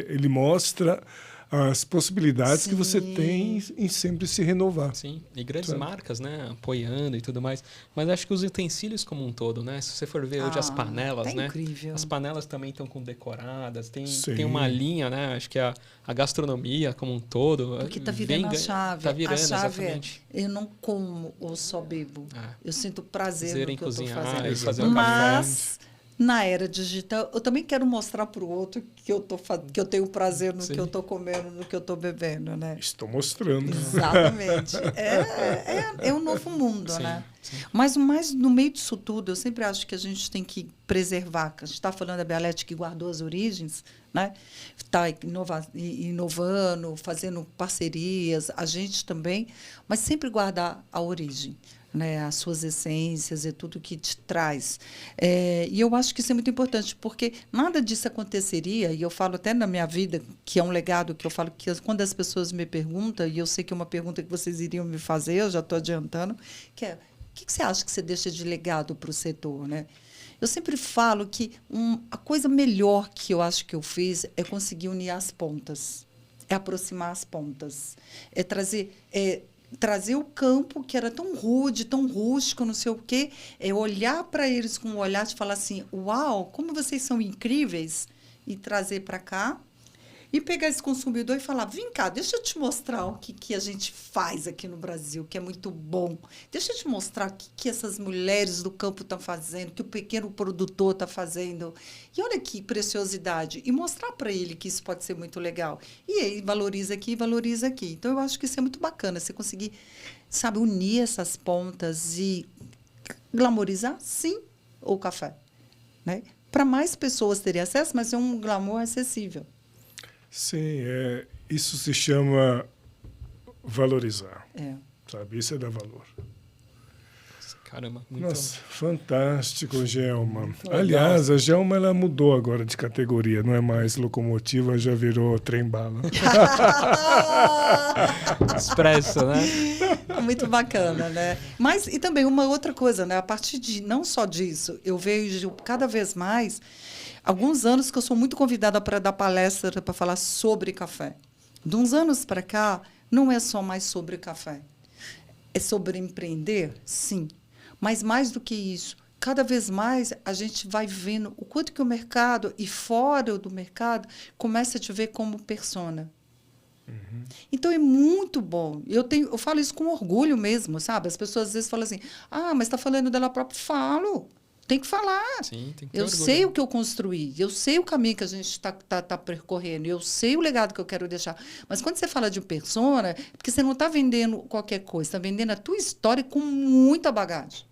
ele mostra as possibilidades que você tem em sempre se renovar. Sim, e grandes marcas, né, apoiando e tudo mais. Mas acho que os utensílios como um todo, né? Se você for ver hoje as panelas, tá né? Incrível. As panelas também estão com decoradas, tem Sim. uma linha, né? Acho que a gastronomia como um todo. Porque está virando a chave. Tá virando, a chave exatamente. Eu não como ou só bebo. Eu sinto prazer no em que eu estou cozinhar fazendo. e fazer um Mas na era digital, eu também quero mostrar para o outro que que eu tenho prazer no que eu estou comendo, no que eu estou bebendo, né? Estou mostrando. Exatamente. É um novo mundo, Sim, né? sim. Mas no meio disso tudo, eu sempre acho que a gente tem que preservar. A gente está falando da Bialetti que guardou as origens, né? Está inovando, fazendo parcerias, a gente também, mas sempre guardar a origem, né, as suas essências e tudo que te traz. E eu acho que isso é muito importante, porque nada disso aconteceria, e eu falo até na minha vida, que é um legado que eu falo que quando as pessoas me perguntam, e eu sei que é uma pergunta que vocês iriam me fazer, eu já estou adiantando, que é, o que você acha que você deixa de legado para o setor, né? Eu sempre falo que a coisa melhor que eu acho que eu fiz é conseguir unir as pontas, é aproximar as pontas, é trazer o campo, que era tão rude, tão rústico, não sei o quê, é olhar para eles com um olhar de falar assim, uau, como vocês são incríveis, e trazer para cá, e pegar esse consumidor e falar, vem cá, deixa eu te mostrar o que a gente faz aqui no Brasil, que é muito bom. Deixa eu te mostrar o que essas mulheres do campo estão fazendo, que o pequeno produtor está fazendo. E olha que preciosidade. E mostrar para ele que isso pode ser muito legal. E aí, valoriza aqui, valoriza aqui. Então, eu acho que isso é muito bacana, você conseguir, sabe, unir essas pontas e glamorizar, sim, o café, né? Para mais pessoas terem acesso, mas é um glamour acessível. Sim, isso se chama valorizar. Sabe? Isso é dar valor. Caramba, muito... Nossa, fantástico, Gelma. Aliás, a Gelma ela mudou agora de categoria, não é mais locomotiva, já virou trem-bala. Expresso, né? Muito bacana, né? Mas, e também uma outra coisa, né? A partir de, não só disso, eu vejo cada vez mais, alguns anos que eu sou muito convidada para dar palestra, para falar sobre café. De uns anos para cá, não é só mais sobre café. É sobre empreender? Sim. Mas mais do que isso, cada vez mais a gente vai vendo o quanto que o mercado e fora do mercado começa a te ver como persona. Uhum. Então, é muito bom. Eu falo isso com orgulho mesmo, sabe? As pessoas às vezes falam assim, mas está falando dela própria. Falo. Tem que falar. Sim, tem que ter eu orgulho. Sei o que eu construí, eu sei o caminho que a gente tá percorrendo, eu sei o legado que eu quero deixar. Mas quando você fala de persona, é porque você não está vendendo qualquer coisa, está vendendo a tua história com muita bagagem,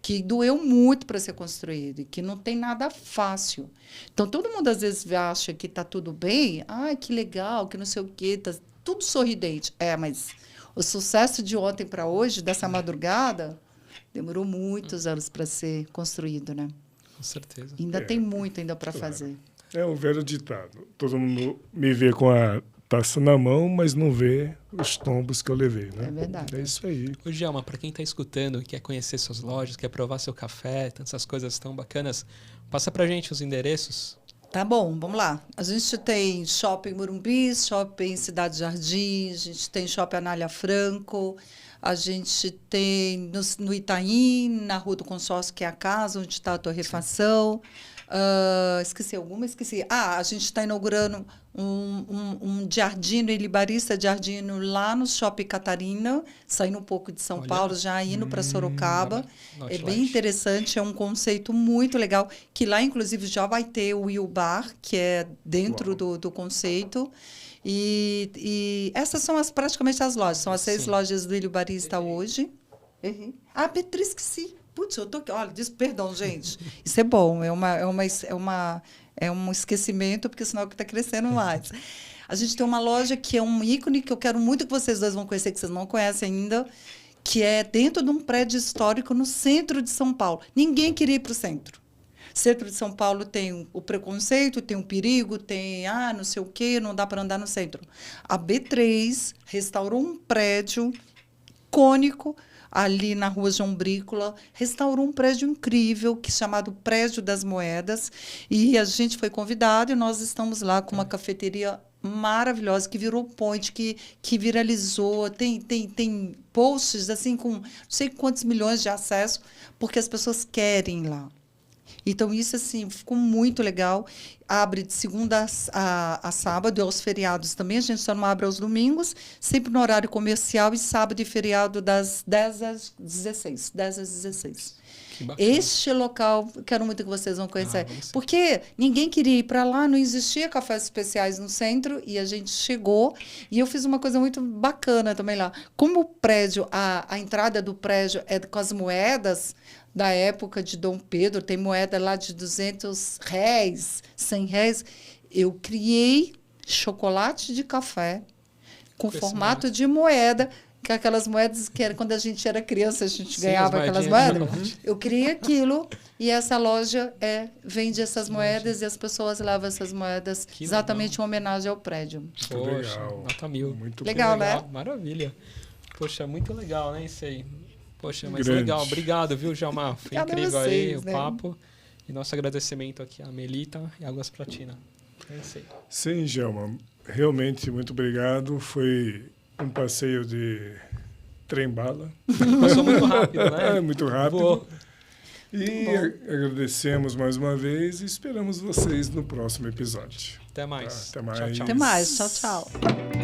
que doeu muito para ser construída, e que não tem nada fácil. Então, todo mundo às vezes acha que está tudo bem, que legal, que não sei o quê, está tudo sorridente. Mas o sucesso de ontem para hoje, dessa madrugada, demorou muitos anos para ser construído, né? Com certeza. Ainda tem muito para fazer. É o velho ditado. Todo mundo me vê com a taça na mão, mas não vê os tombos que eu levei, né? É verdade. É isso aí. Ô, Gelma, para quem está escutando, quer conhecer suas lojas, quer provar seu café, essas coisas tão bacanas, passa para a gente os endereços. Tá bom, vamos lá. A gente tem Shopping Morumbi, Shopping Cidade Jardim, a gente tem Shopping Anália Franco, a gente tem no Itaim, na Rua do Consórcio, que é a casa onde está a torrefação. Esqueci alguma? Esqueci. A gente está inaugurando um Giardino, Ilibarista Giardino, lá no Shopping Catarina, saindo um pouco de São Paulo, já indo para Sorocaba. É bem interessante, é um conceito muito legal, que lá, inclusive, já vai ter o Will Bar, que é dentro do conceito. E essas são praticamente as lojas. São as 6 lojas do Ilho Barista hoje. Beatriz, esqueci. Putz, eu tô aqui. Olha, perdão, gente. Isso é bom. É um esquecimento, porque senão é que está crescendo mais. A gente tem uma loja que é um ícone que eu quero muito que vocês dois vão conhecer, que vocês não conhecem ainda, que é dentro de um prédio histórico no centro de São Paulo. Ninguém queria ir para o centro. Centro de São Paulo tem o preconceito, tem o perigo, tem não sei o quê, não dá para andar no centro. A B3 restaurou um prédio icônico ali na Rua João Brícola, restaurou um prédio incrível, chamado Prédio das Moedas, e a gente foi convidado e nós estamos lá com uma cafeteria maravilhosa, que virou point, que viralizou, tem posts assim com não sei quantos milhões de acessos, porque as pessoas querem ir lá. Então, isso assim, ficou muito legal. Abre de segunda a sábado, e aos feriados também. A gente só não abre aos domingos, sempre no horário comercial, e sábado e feriado das 10 às 16. 10 às 16. Que bacana. Este local, quero muito que vocês vão conhecer. Vamos sim. Porque ninguém queria ir para lá, não existia cafés especiais no centro, e a gente chegou. E eu fiz uma coisa muito bacana também lá. Como o prédio, a entrada do prédio é com as moedas da época de Dom Pedro, tem moeda lá de 200 réis, 100 réis, eu criei chocolate de café com Com esse formato de moeda, que é aquelas moedas que era quando a gente era criança, a gente Sim, ganhava as aquelas moedinhas de moedas. chocolate. Eu criei aquilo e essa loja vende essas moedas e as pessoas levam essas moedas Que exatamente em homenagem ao prédio. Poxa, Legal. nota 1000. Muito Que Legal, né? Maravilha. Poxa, muito legal, né, isso aí. Poxa, mas Grande. legal. Obrigado, viu, Djalma? Foi Obrigada a incrível vocês, aí o né? papo. E nosso agradecimento aqui a Melita e Águas Platina. É isso aí. Sim, Gelma, realmente muito obrigado. Foi um passeio de trem-bala. Passou muito rápido, né? Muito rápido. Voou. E agradecemos mais uma vez e esperamos vocês no próximo episódio. Até mais. Tá, até mais. Tchau, tchau. Até mais. Tchau, tchau.